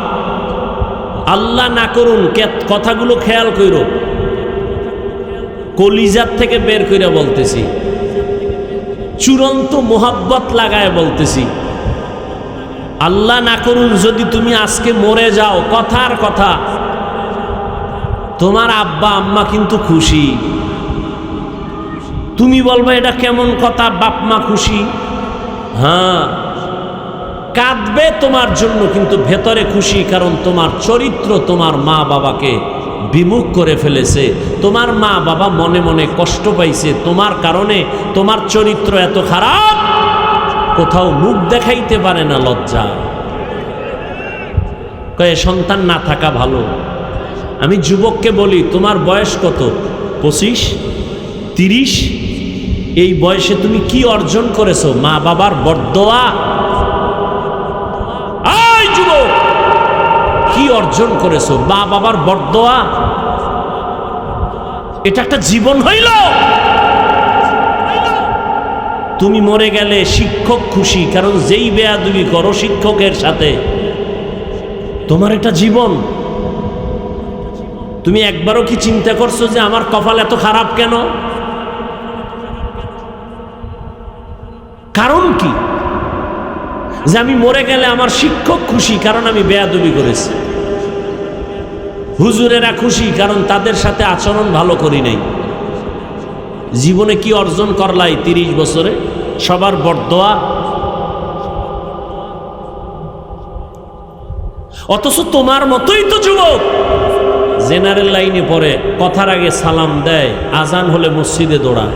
আল্লাহ না করুন, কথাগুলো খেয়াল কইরো, কলিজার থেকে বের কইরা বলতেছি, চূড়ান্ত মোহাব্বত লাগায় বলতেছি। আল্লাহ না করুন যদি তুমি আজকে মরে যাও, কথার কথা, তোমার আব্বা আম্মা কিন্তু খুশি। তুমি বলবে এটা কেমন কথা, বাপ মা খুশি? হ্যাঁ, কাঁদবে তোমার জন্য, কিন্তু ভেতরে খুশি, কারণ তোমার চরিত্র তোমার মা বাবাকে বিমুখ করে ফেলেছে। তোমার মা বাবা মনে মনে কষ্ট পাইছে তোমার কারণে। তোমার চরিত্র এত খারাপ, কোথাও মুখ দেখাইতে পারে না, লজ্জা কয়ে সন্তান না থাকা ভালো। আমি যুবককে বলি, তোমার বয়স কত? 25, 30? এই বয়সে তুমি কি অর্জন করেছো? মা বাবার বরদোয়া। এই যুবক, কি অর্জন করেছো? মা বাবার বরদোয়া। এটা একটা জীবন হইল? তুমি মরে গেলে শিক্ষক খুশি, কারণ যেই বেয়াদবি করো শিক্ষকের সাথে, তোমার একটা জীবন। তুমি একবারও কি চিন্তা করছো যে আমার কপাল এত খারাপ কেন? কারণ কি? যে আমি মরে গেলে আমার শিক্ষক খুশি, কারণ আমি বেয়াদবি করেছি। হুজুরেরা খুশি, কারণ তাদের সাথে আচরণ ভালো করি নাই। জীবনে কি অর্জন করলাই 30 বছরে? সবার বরদোয়া। অথচ তোমার মতোই তো যুবক জেনারেল লাইনে পড়ে, কথার আগে সালাম দেয়, আজান হলে মসজিদে দৌড়ায়।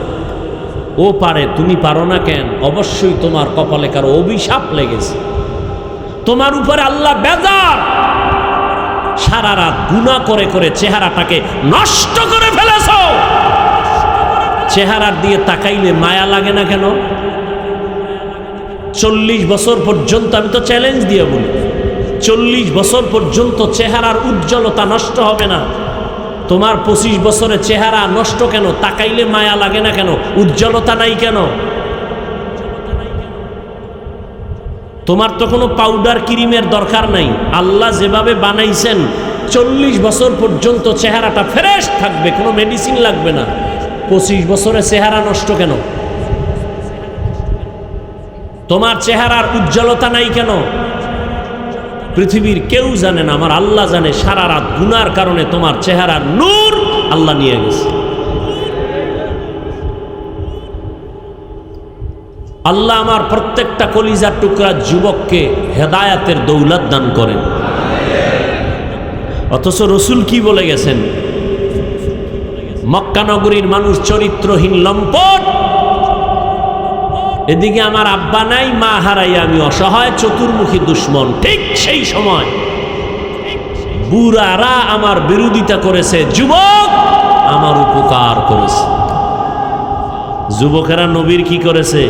ও পারে, তুমি পারো না কেন? অবশ্যই তোমার কপালে কারো অভিশাপ লেগেছে, তোমার উপরে আল্লাহ বেজার। সারা রাত গুনাহ করে করে চেহারাটাকে নষ্ট করে ফেলেছ। চেহারার দিয়ে তাকাইলে মায়া লাগে না কেন? 40 বছর পর্যন্ত, আমি তো চ্যালেঞ্জ দিয়ে বলি, 40 বছর পর্যন্ত চেহারার উজ্জ্বলতা নষ্ট হবে না। তোমার 25 বছরে চেহারা নষ্ট কেন? তাকাইলে মায়া লাগে না কেন? উজ্জ্বলতা নাই কেন? তোমার তো কোনো পাউডার ক্রিমের দরকার নাই। আল্লাহ যেভাবে বানাইছেন 40 বছর পর্যন্ত চেহারাটা ফ্রেশ থাকবে, কোনো মেডিসিন লাগবে না। 25 বছরে চেহারা নষ্ট কেন? তোমার চেহারার উজ্জ্বলতা নাই কেন? পৃথিবীর কেউ জানে না, আমার আল্লাহ জানে। সারা রাত গুনার কারণে তোমার চেহারার নূর আল্লাহ নিয়ে গেছে। আল্লাহ আমার প্রত্যেকটা কলিজার টুকরা যুবককে হেদায়াতের দৌলত দান করেন। অথচ রসুল কি বলে গেছেন? মক্কা নগরীর মানুষ চরিত্রহীন লম্পট, এদিকে আমার আব্বা নাই, মা হারাই আমি অসহায়, চতুর্মুখী দুশ্মন। ঠিক সেই সময় বুড়ারা আমার বিরোধিতা করেছে, যুবক আমার উপকার করেছে। যুবকেরা নবীর কি করেছে?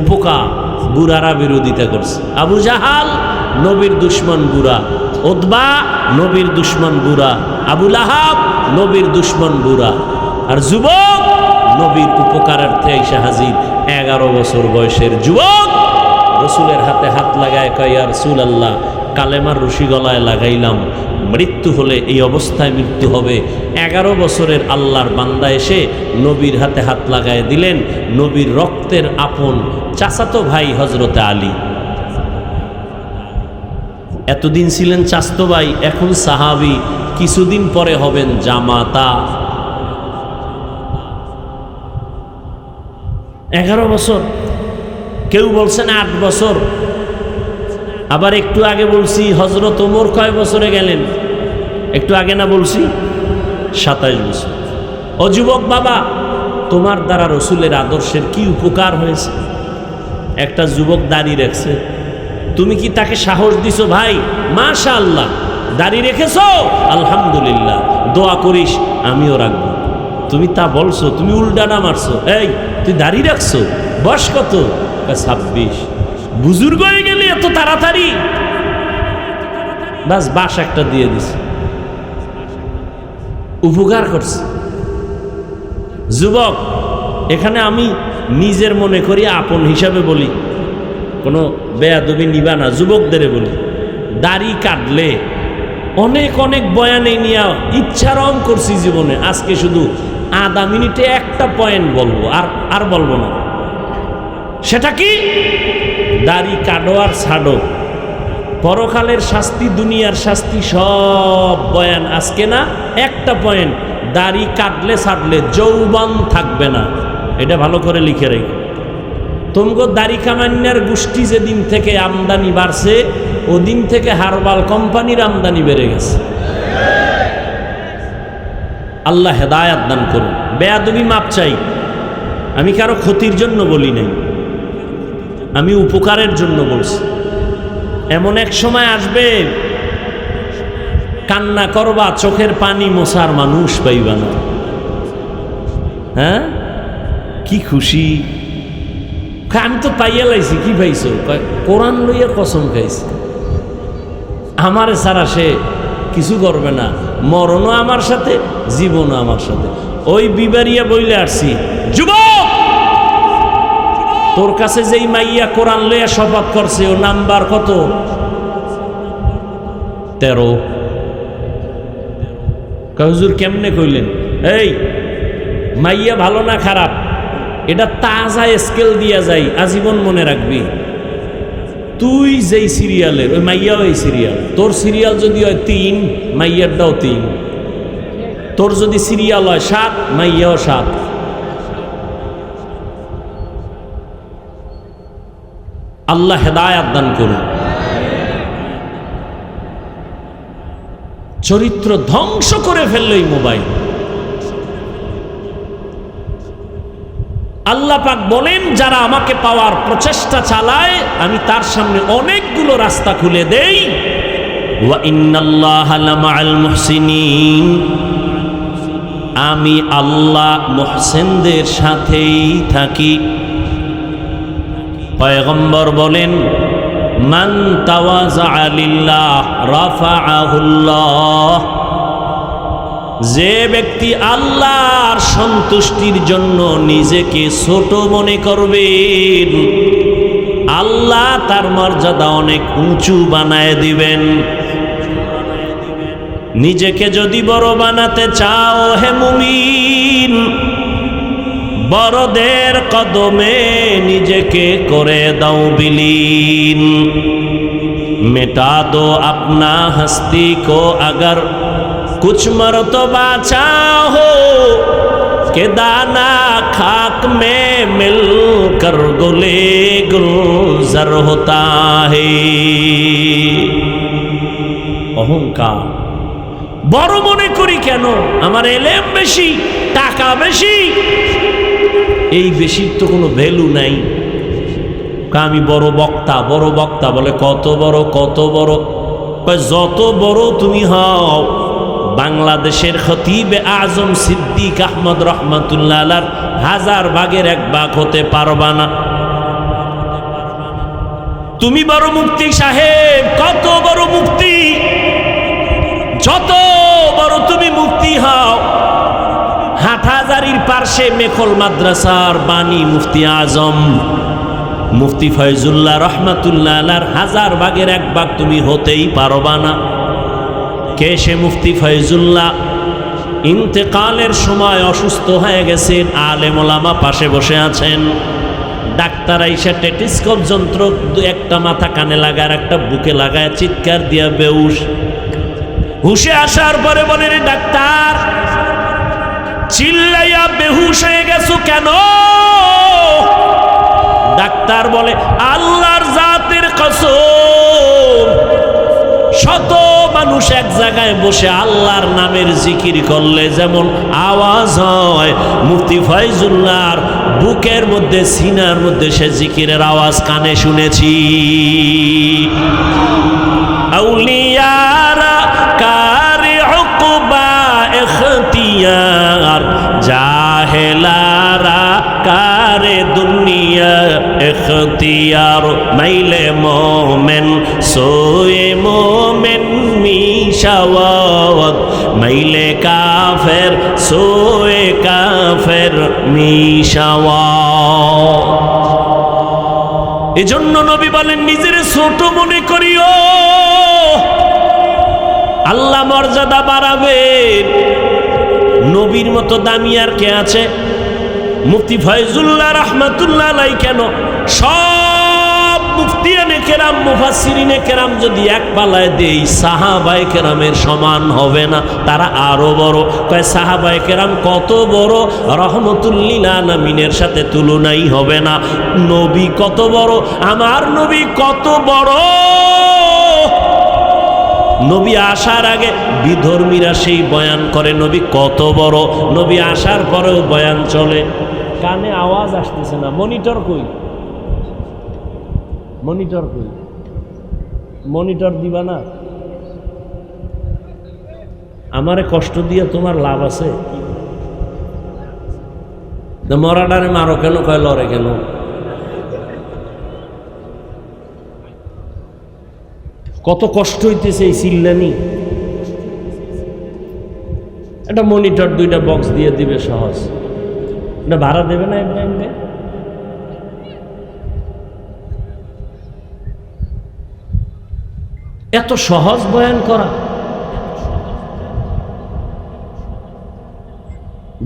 উপকার। বুড়ারা বিরোধিতা করছে। আবু জাহাল নবীর দুশ্মন বুড়া, উতবা নবীর দুশ্মন বুড়া, আবু লাহাব নবীর দুশ্মন বুড়া, আর যুবক নবীর উপকারার্থে এসে হাজির। 11 বছর বয়সের যুবক রসুলের হাতে হাত লাগায় কয়, ইয়া রাসূলুল্লাহ, কালেমার রশি গলায় লাগাইলাম, মৃত্যু হলে এই অবস্থায় মৃত্যু হবে। 11 বছরের আল্লাহর বান্দা এসে নবীর হাতে হাত লাগায় দিলেন। নবীর রক্তের আপন চাচাতো ভাই হযরতে আলী। এতদিন ছিলেন চাচাতো ভাই, এখন সাহাবী, কিছুদিন পরে হবেন জামাতা। 11 বছর, কেউ বলছেন 8 বছর, আবার একটু আগে বলছি হযরত ওমর কয় বছরে গেলেন? একটু আগে না বলছি 27 বছর। ও যুবক বাবা, তোমার দ্বারা রসুলের আদর্শের কি উপকার হয়েছে? একটা যুবক দাড়ি রাখছে, তুমি কি তাকে সাহস দিছো? ভাই মাশাআল্লাহ দাড়ি রেখেছো, আলহামদুলিল্লাহ, দোয়া করিস আমিও রাখবো। তুমি তা বলছো? তুমি উল্টানা মারছো। এই তুই দাড়ি রাখছো, বয়স কত? 26। বুজুর্গ হয়ে গেলি এত তাড়াতাড়ি? বাস বাস একটা দিয়ে দিস, উপকার করছে। যুবক, এখানে আমি নিজের মনে করি, আপন হিসাবে বলি, কোনো বেয়াদবি নিবা না, যুবকদের বলি, দাড়ি কাটলে অনেক অনেক বয়ানে নিয়ে ইচ্ছারম করছি জীবনে। আজকে শুধু আধা মিনিটে একটা পয়েন্ট বলবো, আর বলবো না। সেটা কি? দাড়ি কাটো আর ছাড়ো, পরকালের শাস্তি, দুনিয়ার শাস্তি, সব বয়ান আজকে না। একটা পয়েন্ট, দাড়ি কাটলে ছাড়লে যৌবন থাকবে না। এটা ভালো করে লিখে রেখো। তোমগো দাড়ি কামান্যার গোষ্ঠী যেদিন থেকে আমদানি বাড়ছে, ওদিন থেকে হারবাল কোম্পানির আমদানি বেড়ে গেছে। আল্লাহ হেদায়াত দান করুন। বেয়াদবি মাপ চাই, আমি কারো ক্ষতির জন্য বলি নাই, আমি উপকারের জন্য বলছি। এমন এক সময় আসবে কান্না করবা, চোখের পানি মোছার মানুষ পাইবা না। হ্যাঁ, কি খুশি! আমি তো পাইয়া লাইছি। কি পাইছো? কোরআন লইয়া কসম খাইছি, আমারে ছাড়া সে কিছু করবে না, মরণও আমার সাথে, জীবনও আমার সাথে। ওই বিবারিয়া বইলে আসছি, যুবক তোর কাছে যেই মাইয়া কোরআন লইয়া শপথ করছে, ও নাম্বার কত? 13। হুজুর কেমনে কইলেন? এই মাইয়া ভালো না খারাপ, এটা তাজা স্কেল দিয়া যাই, আজীবন মনে রাখবি। তুই যেই সিরিয়ালের, ওই মাইয়াও এই সিরিয়াল। তোর সিরিয়াল যদি হয় 3, মাইয়ারটাও 3। তোর যদি সিরিয়াল হয় 7, মাইয়াও 7। আল্লাহ হেদায়াত দান করুন। চরিত্র ধ্বংস করে ফেলল এই মোবাইল। আল্লাহ পাক বলেন, যারা আমাকে পাওয়ার প্রচেষ্টা চালায়, আমি তার সামনে অনেকগুলো রাস্তা খুলে দেই। ওয়া ইন্নাল্লাহা লামাআল মুহসিনিন, আমি আল্লাহ মুহসিনদের সাথেই থাকি। পয়গম্বর বলেন, মান তাওয়াযা লিল্লাহ রাফাআহুল্লাহ, যে ব্যক্তি আল্লাহর সন্তুষ্টির জন্য নিজেকে ছোট মনে করবেন, আল্লাহ তার মর্যাদা অনেক উঁচু বানায় দিবেন। নিজেকে যদি বড় বানাতে চাও হে মুমিন, বড়দের কদমে নিজেকে করে দাও বিলীন। मिटा दो अपना हस्ती को अगर कुछ मर्तबा चाहो, के दाना खाक में मिलकर गुले गुलजार होता है। অহংকার বড় মনে করি কেন? আমার এলেম বেশি, টাকা বেশি, এই বেশির তো কোনো ভ্যালু নাই। আমি বড় বক্তা, বড় বক্তা বলে কত বড়, কত বড়? যত বড় তুমি হও, বাংলাদেশের খতিবে আজম সিদ্দিক আহমদ রহমাতুল্লাহ আলাইহির 1000 ভাগের 1 ভাগ হতে পারবা না। তুমি বড় মুফতি সাহেব, কত বড় মুফতি, যত বড় তুমি মুফতি হও, হাটহাজারীর পার্শ্বে মেখল মাদ্রাসার বাণী মুফতি আজম মুফতি ফয়জুল্লাহ রহমাতুল্লাহ আলাইহির 1000 ভাগের 1 ভাগ তুমি হতেই পারবা না। কে সে মুফতি ফয়জুল্লাহ? ইন্তেকালের সময় অসুস্থ হয়ে গেছেন, আলেম ওলামা পাশে বসে আছেন। ডাক্তার আইসা টেটিস্কোপ যন্ত্র একটা মাথা কানে লাগায়, একটা বুকে লাগায়, চিৎকার দিয়া বেহুশ। হুশে আসার পরে বলেন, ডাক্তার চিল্লাইয়া বেহুশ হয়ে গেছো কেন? ডাক্তার বলে, আল্লাহর জাতের কসম, শত মানুষ এক জায়গায় বসে আল্লাহর নামের জিকির করলে যেমন আওয়াজ হয়, মুফতি ফয়জুল্লাহর বুকের মধ্যে, সিনার মধ্যে সে জিকিরের আওয়াজ কানে শুনেছি। আউলিয়ারা কারে উকবা ইখতিয়ার, জাহেলারা কারে দুনিয়া ইখতিয়ার। মাইলে মোমেন সোয়ে মোমেন মিশাওয়াত, মাইলে কাফের সোয়ে কাফের মিশাওয়াত। এজন্য নবী বলেন, নিজের ছোট মনে করিও, আল্লাহ মর্যাদা বাড়াবেন। নবীর মতো দামি আর কে আছে? মুফতি ফয়জুল্লাহ রহমাতুল্লাহ আলাইহি কেন, সব মুফতিয়ানে কেরাম, মুফাসসিরিনে কেরাম যদি এক পালায় দেই, সাহাবায়ে কেরামের সমান হবে না, তারা আরো বড়। কয় সাহাবায়ে কেরাম কত বড়, রহমতুল্লিল আলামিনের সাথে তুলনাই হবে না। নবী কত বড়, আমার নবী কত বড়। নবী আসার আগে বিধর্মীরা সেই বয়ান করে নবী কত বড়, নবী আসার পরেও বয়ান চলে। কানে আওয়াজ আসতেছে না, মনিটর কই? মনিটর কই? মনিটর দিবা না? আমারে কষ্ট দিয়ে তোমার লাভ আছে? মরাডারে মারো কেন? কয় লড়ে কেন? কত কষ্ট হইতেছে এই চিল্লানি। একটা মনিটর 2টা বক্স দিয়ে দিবে, সহজ। এটা ভাড়া দেবে না ইব্রাহিম ভাই? এত সহজ বয়ান করা।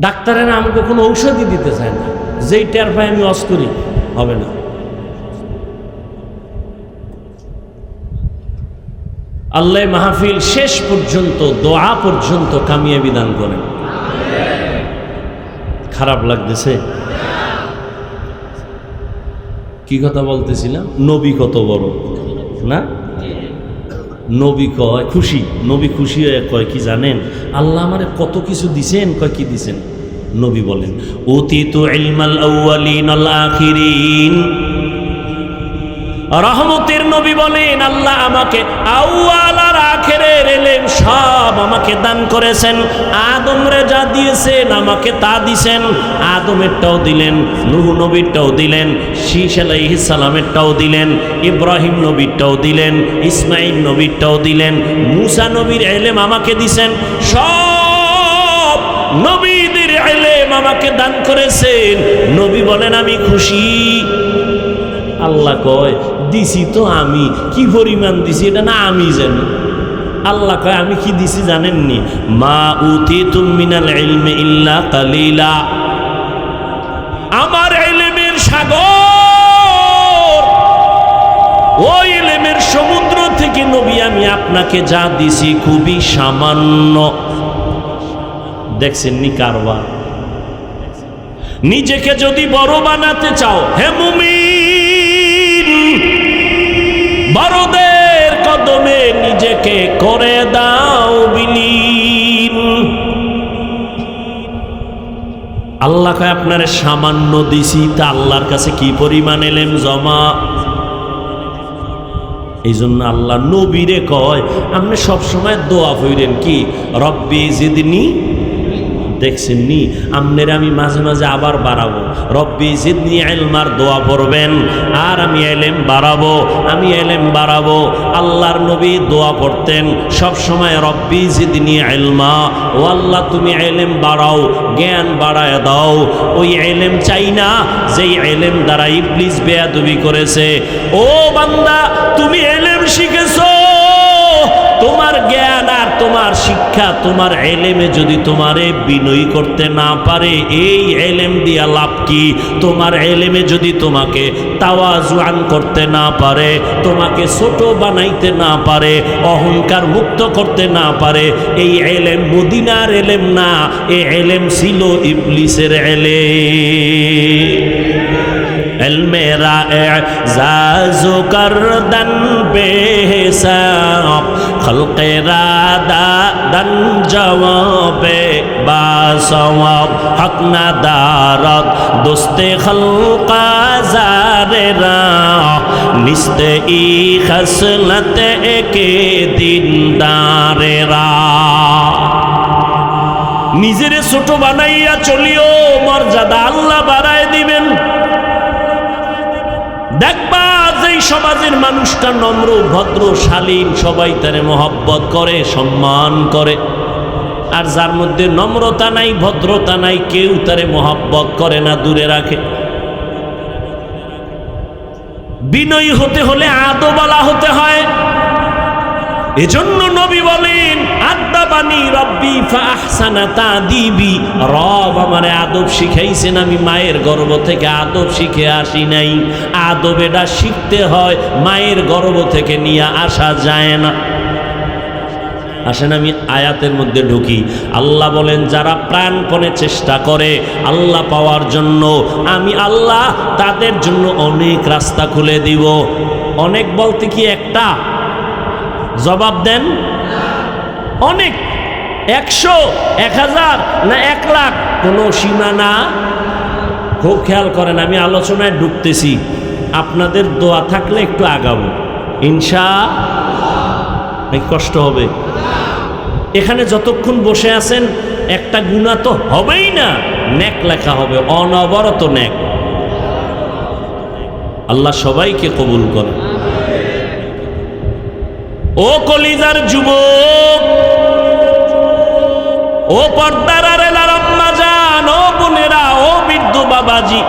ডাক্তারেরা আমাকে কোনো ঔষধই দিতে চায় না, যেই টের পাই আমি ওয়াজ করি, হবে না। আল্লাহ মাহফিল শেষ পর্যন্ত, দোয়া পর্যন্ত কামিয়াবি দান করেন। খারাপ লাগতেছে? কি কথা বলতেছিলাম? নবী কত বড় না? নবী কয় খুশি, নবী খুশি হয়ে কয় কি জানেন? আল্লাহ আমারে কত কিছু দিছেন। কয় কি দিছেন? নবী বলেন, উতিতু ইলমাল আউয়ালিন আল আখিরিন। রহমতের নবী বলেন, আল্লাহ আমাকে আউয়াল আর আখিরের ইলম সব আমাকে দান করেছেন। আদমরে যা দিয়েছেন আমাকে তা দিছেন। আদমেরটাও দিলেন, নূহ নবীরটাও দিলেন, শীশ আলাইহিস সালামেরটাও দিলেন, ইব্রাহিম নবীরটাও দিলেন, ইসমাইল নবীরটাও দিলেন, মূসা নবীর ইলম আমাকে দিছেন। সব নবীদের ইলম আমাকে দান করেছেন। নবী বলেন, আমি খুশি। আল্লাহ কয়, দিছি তো আমি, কি পরিমাণ দিছি এটা না আমি জানি। আল্লাহ কয়, আমি কি দিছি জানেননি? মা উতিতুম মিনাল ইলমি ইল্লা কালিলা। আমার ইলমের সাগর, ওই ইলমের সমুদ্র থেকে নবী আমি আপনাকে যা দিছি খুবই সামান্য। দেখছেন নি কারবার? নিজেকে যদি বড় বানাতে চাও, হে মুমিন, বড়দের কদমে নিজেকে করে দাও বিলীন। আল্লাহকে আপনারে সামান্য দিছি, তা আল্লাহর কাছে কি পরিমাণ এলেম জমা। এই জন্য আল্লাহ নবীরে কয়, আপনি সবসময় দোয়া কইরেন কি, রব্বি জিদনি। দেখছেন নি, আমনের আমি মাঝে মাঝে আবার বাড়াবো, রব্বি জিদনি ইলমার দোয়া পড়বেন, আর আমি এলেম বাড়াবো, আমি এলেম বাড়াবো। আল্লাহর নবী দোয়া পড়তেন সব সময়, রব্বি জিদনি ইলমা, ও আল্লাহ তুমি এলেম বাড়াও, জ্ঞান বাড়ায় দাও। ওই এলেম চাই না যেই এলেম দ্বারা ইবলিস বেয়াদবি করেছে। ও বান্দা, তুমি এলেম শিখেছো, তোমার জ্ঞান আর তোমার শিক্ষা, তোমার এলেমে যদি তোমারে বিনয়ী করতে না পারে, এই এলেম দিয়া লাভ কি? তোমার এলেমে যদি তোমাকে তাওয়াজুআন করতে না পারে, তোমাকে ছোট বানাইতে না পারে, অহংকার মুক্ত করতে না পারে, এই এলেম মদিনার এলেম না, এই এলেম ছিল ইবলিসের এলেম। इल्मे राज़ो करदन बेहिसाब खल्क़े रादन जवाबे बासवाब हक नदारत दोस्ते खल्क़ा ज़ारे रा निस्ते ई खसलत एके दीनदारे रा। নিজেরে ছোট বানাইয়া চলিও, মর্যাদা আল্লাহ বাড়ায় দিবেন। দেখবা যেই সমাজের মানুষটা নম্র, ভদ্র, শালীন, সবাই তারে মহব্বত করে, সম্মান করে। আর যার মধ্যে নম্রতা নাই, ভদ্রতা নাই, কেউ তারে মহব্বত করে না, দূরে রাখে। বিনয়ী হতে হলে আদবওয়ালা হতে হয়। এজন্য নবী বলেন, আদাবানি রব্বি ফাহসানা তাদিবি, রব আমারে আদব শিখাইছেন, আমি মায়ের গর্ভ থেকে আদব শিখে আসি নাই। আদব এটা শিখতে হয়, মায়ের গর্ভ থেকে নিয়ে আসা যায় না। আসেন আমি আয়াতের মধ্যে ঢুকি। আল্লাহ বলেন, যারা প্রাণপণে চেষ্টা করে আল্লাহ পাওয়ার জন্য, আমি আল্লাহ তাদের জন্য অনেক রাস্তা খুলে দিব। অনেক বলতে কি একটা? জবাব দেন। অনেক, 100, 1000 না 1 লাখ, কোনো সীমা না। খুব খেয়াল করেন, আমি আলোচনায় ঢুকতেছি, আপনাদের দোয়া থাকলে একটু আগাবো ইনশাআল্লাহ। কষ্ট হবে এখানে যতক্ষণ বসে আছেন, একটা গুনাহ তো হবেই না, নেক লেখা হবে, অনবরত নেক। আল্লাহ সবাইকে কবুল করে। ও কলিজার যুবক, ও পর্দার আড়ালের আম্মা জান, ও বোনেরা, ও বৃদ্ধ বাবাজি,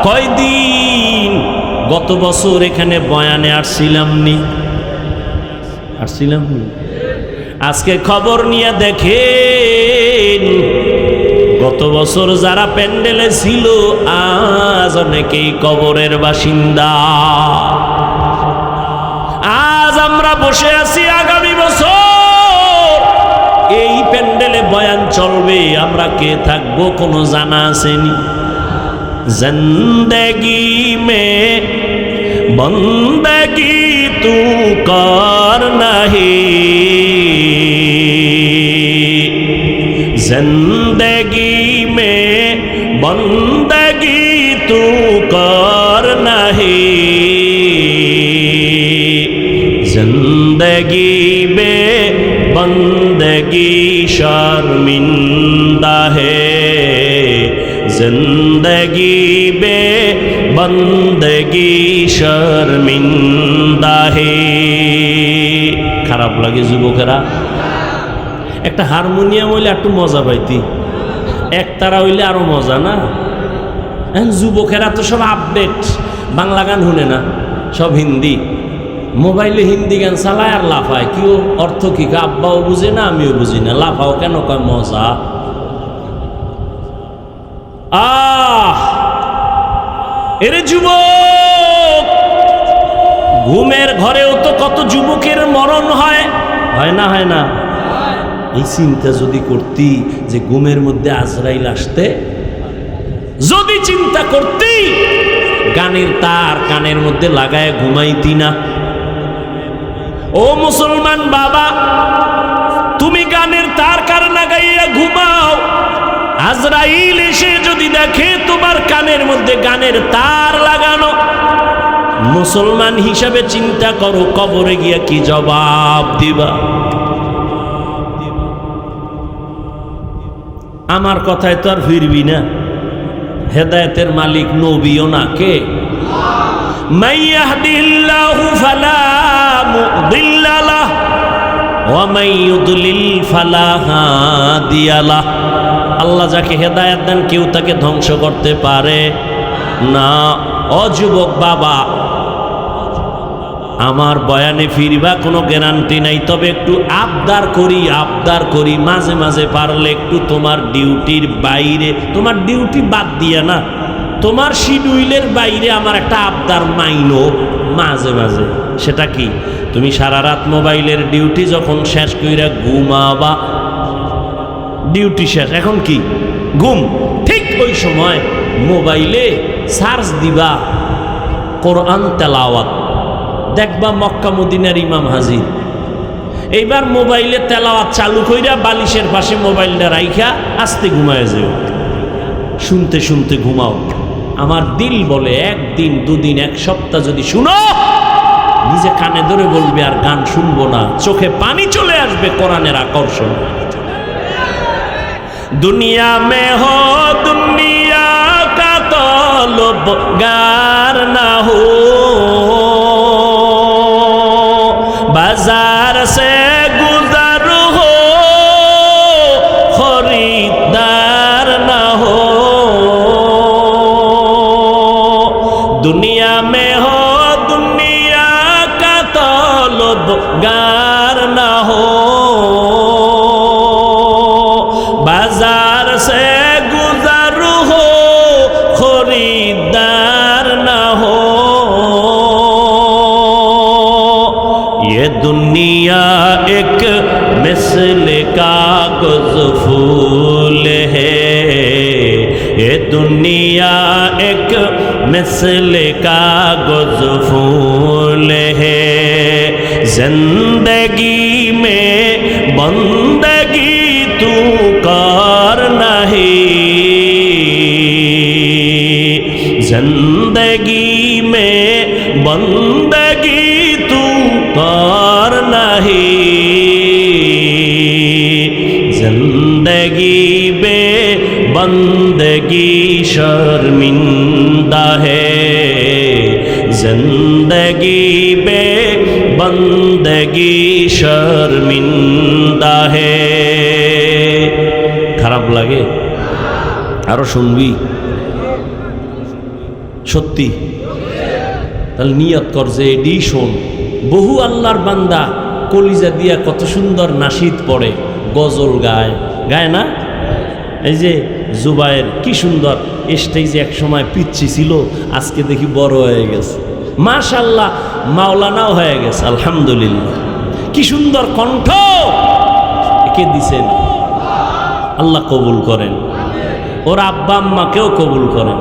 কয়দিন গত বছর এখানে বয়ানে আসছিলাম নি? আজকে খবর নিয়ে দেখেন, গত বছর যারা প্যান্ডেলে ছিল আজ অনেকেই কবরের বাসিন্দা। আজ আমরা বসে আছি, আগামী বছর এই প্যান্ডেলে বয়ান চলবে, আমরা কে থাকবো কোনো জানা আসেনি। জিন্দেগি মে বন্দগি তু কর নাহি, জিন্দেগি মে বন্দগি তু কর নাহি, जिंदगी में बंदगी शर्मिंदा है, जिंदगी में बंदगी शर्मिंदा है। খারাপ লাগে যুবকেরা? একটা হারমোনিয়াম হইলে একটু মজা পাইতি, একতারা হইলে আরো মজা না? যুবকেরা তো সব আপডেট, বাংলা গান শুনে না, সব হিন্দি। মোবাইলে হিন্দি গান চালায় আর লাফায়। কেউ অর্থ কি আব্বাও বুঝে না, আমিও বুঝি না, লাফাও কেন? কয় মজা। এরে যুবক, ঘুমের ঘরেও তো কত যুবকের মরণ হয়, হয় না? হয় না? এই চিন্তা যদি করতি যে ঘুমের মধ্যে আজরাইল আসতে, যদি চিন্তা করতি গানের তার কানের মধ্যে লাগায় ঘুমাইতি না। ও মুসলমান বাবা, তুমি গানের তার কার লাগাইয়া ঘুমাও, আজরাইল এসে যদি দেখে তোমার কানের মধ্যে গানের তার লাগানো, মুসলমান হিসাবে চিন্তা করো কবরে গিয়া কি জবাব দিবা। আমার কথায় তো আর ফিরবি না। হেদায়েতের মালিক নবীও না, কে? মাইয়াহদিল্লাহু ফালা মুদিল্লা লাহু ওয়া মাইয়ুদলিল ফালা হাদিয়া লাহু। আল্লাহ যাকে হেদায়েত দেন কেউ তাকে ধ্বংস করতে পারে না। ও যুবক বাবা, আমার বয়ানে ফিরবা কোনো গ্যারান্টি নাই, তবে একটু আবদার করি মাঝে মাঝে পারলে একটু তোমার ডিউটির বাইরে, তোমার ডিউটি বাদ দিয়া না, তোমার শিডিউলের বাইরে আমার একটা আবদার মাইনো মাঝে মাঝে। সেটা কি? তুমি সারা রাত মোবাইলের ডিউটি যখন শেষ কইরা ঘুমাবা, ডিউটি শেষ, এখন কি ঘুম, ঠিক ওই সময় মোবাইলে সার্চ দিবা কোরআন তেলাওয়াত, দেখবা মক্কা মদিনার ইমাম হাজির। এইবার মোবাইলে তেলাওয়াত চালু কইরা বালিশের পাশে মোবাইলটা রাইখা আস্তে ঘুমায় যেও, শুনতে শুনতে ঘুমাও। আমার দিল বলে একদিন দুদিন এক সপ্তাহ যদি শুনো, নিজে কানে ধরে বলবে আর গান শুনবো না, চোখে পানি চলে আসবে কোরআনের আকর্ষণ। दुनिया में हो दुनिया का तलबगार ना हो, बाजार से गुजर हो खरीदार ना हो। दुनिया में हो दुनिया का तलबगार ना हो, बाजार से गुजर हो खरीदार ना हो। ये दुनिया एक मिसल कागज फूल है, ये दुनिया एक मिसल कागज फूल है। जिंदगी में बंदगी तू कर नहीं, जिंदगी में बंदगी तू कर नहीं, जिंदगी में बंदगी शर्मिंदा है, जिंदगी में बंदगी शर्मिंदा है। খারাপ লাগে? আরো শুনবি? সত্যি? তাহলে নিয়ত কর যে এডি শোন। বহু আল্লাহর বান্দা কলিজা দিয়া কত সুন্দর নাশিদ পড়ে, গজল গায়, গায় না? এই যে জুবায়ের কি সুন্দর স্টেজে এক সময় পিচ্ছি ছিল, আজকে দেখি বড় হয়ে গেছে, মাশাআল্লাহ, মাওলানাও হয়ে গেছে, আলহামদুলিল্লাহ। কি সুন্দর কণ্ঠ, কে দিছেন? আল্লাহ কবুল করেন, ওর আব্বা আম্মাকেও কবুল করেন,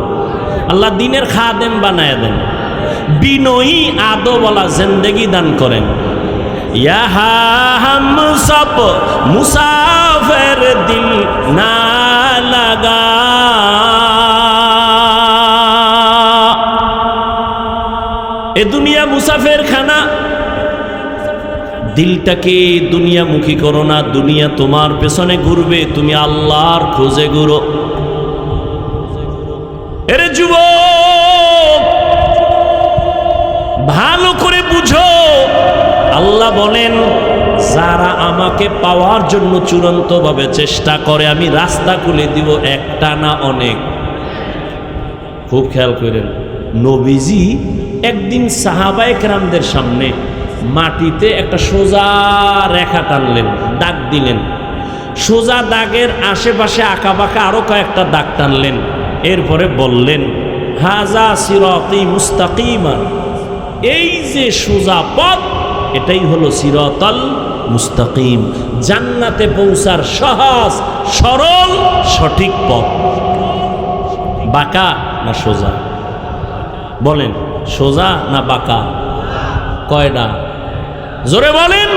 আল্লাহ দিনের খাদেম বানায় দেন, বিনয়ী আদবওয়ালা জিন্দেগি দান করেন। ইহা হাম সব মুসাফির দিল না লাগা, এ দুনিয়া মুসাফির খানা, দিলটাকে দুনিয়ামুখী করো না, দুনিয়া তোমার পেছনে ঘুরবে, তুমি আল্লাহর খোঁজে ঘুরো। এরে যুবক, ভালো করে বুঝো, আল্লাহ বলেন যারা আমাকে পাওয়ার জন্য চূড়ান্তভাবে চেষ্টা করে আমি রাস্তা খুলে দিব, একটা না অনেক। খুব খেয়াল করেন, নবীজি একদিন সাহাবায়ে কেরামদের সামনে মাটিতে একটা সোজা রেখা টানলেন, দাগ দিলেন, সোজা দাগের আশেপাশে আঁকাবাঁকা আরো কয়েকটা দাগ টানলেন, এরপরে বললেন হাজা সিরাতি মুস্তাকিমা, এই যে সোজা পথ এটাই হলো সিরাতাল মুস্তাকিম, জান্নাতে পৌঁছার সহজ সরল সঠিক পথ। বাঁকা না সোজা? বলেন, সোজা না বাঁকা? কয়টা? জোরে বলেন।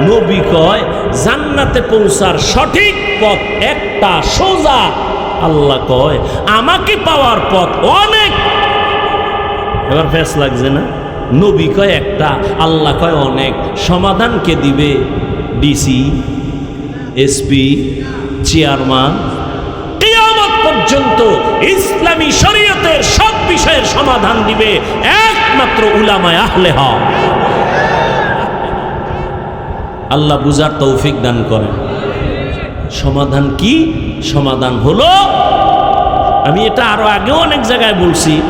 নবী কয় জান্নাতে পৌঁছার সঠিক পথ একটা, সোজা। আল্লাহ কয় আমাকে পাওয়ার পথ অনেক। এবার ফেস লাগছে না? নবী কয় একটা, আল্লাহ কয় অনেক। সমাধান কে দিবে? DC, SP, chairman. কিয়ামত পর্যন্ত ইসলামী শরীয়তের সব বিষয়ের সমাধান দিবে একমাত্র উলামায়ে আহলে হক। আল্লাহ বুঝার তৌফিক দান করেন। সমাধান কি? সমাধান হলো, আমি এটা আরো আগেও অনেক জায়গায় বলছি,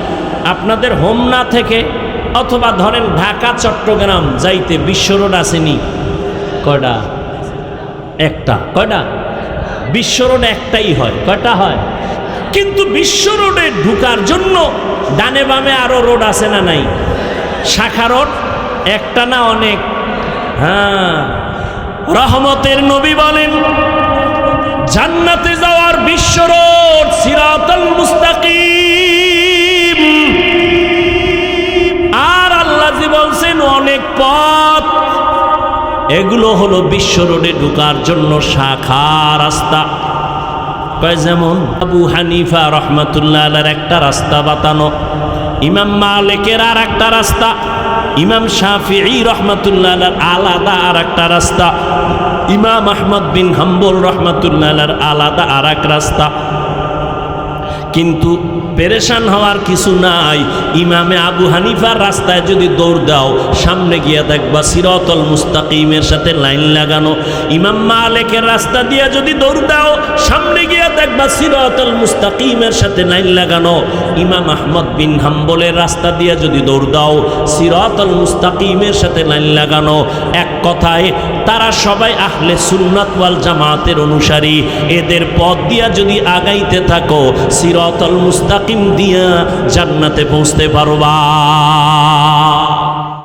আপনাদের হোমনা থেকে অথবা ধরেন ঢাকা চট্টগ্রাম যাইতে বিশ্ব রোড আসেনি? কয়টা? একটা। কয়টা? বিশ্ব রোড একটাই হয়। কয়টা হয়? কিন্তু বিশ্ব রোডে ঢুকার জন্য ডানে বামে আরো রোড আছে না নাই? শাখা রোড একটা না অনেক? হ্যাঁ। রহমতের নবী বলেন জান্নাতে যাওয়ার বিশ্ব রোড সিরাতাল মুস্তাকিম। আর আল্লাহ জি বলছেন অনেক পথ। এগুলো হলো বিশ্ব রোডে ঢোকার জন্য শাখা রাস্তা। কয় যেমন আবু হানিফা রহমাতুল্লাহ আলাইহির একটা রাস্তা বাতানো, ইমাম মালিকের আর একটা রাস্তা, ইমাম শাফিঈ রহমাতুল্লাহ আলাইহির আলাদা আর একটা রাস্তা, ইমাম আহমদ বিন হাম্বল রহমাতুল্লাহ আলাইহির আলাদা আর এক রাস্তা। কিন্তু পেরেশান হওয়ার কিছু নাই। ইমামে আবু হানিফার রাস্তায় যদি দৌড় দাও, সামনে গিয়ে দেখবা সিরাতাল মুস্তাকিমের সাথে লাইন লাগানো। ইমাম মালিকের রাস্তা দিয়ে যদি দৌড় দাও, সামনে গিয়ে দেখবা সিরাতাল মুস্তাকিমের সাথে লাইন লাগানো। ইমাম আহমদ বিন হাম্বলের রাস্তা দিয়ে যদি দৌড় দাও, সিরাতাল মুস্তাকিমের সাথে লাইন লাগানো। এক কথায় তারা সবাই আহলে সুন্নাত ওয়াল জামাতের অনুসারী। এদের পথ দিয়া যদি আগাইতে থাকো, সিরাতাল মুস্তাকিম দিয়া জান্নাতে পৌঁছতে পারবা।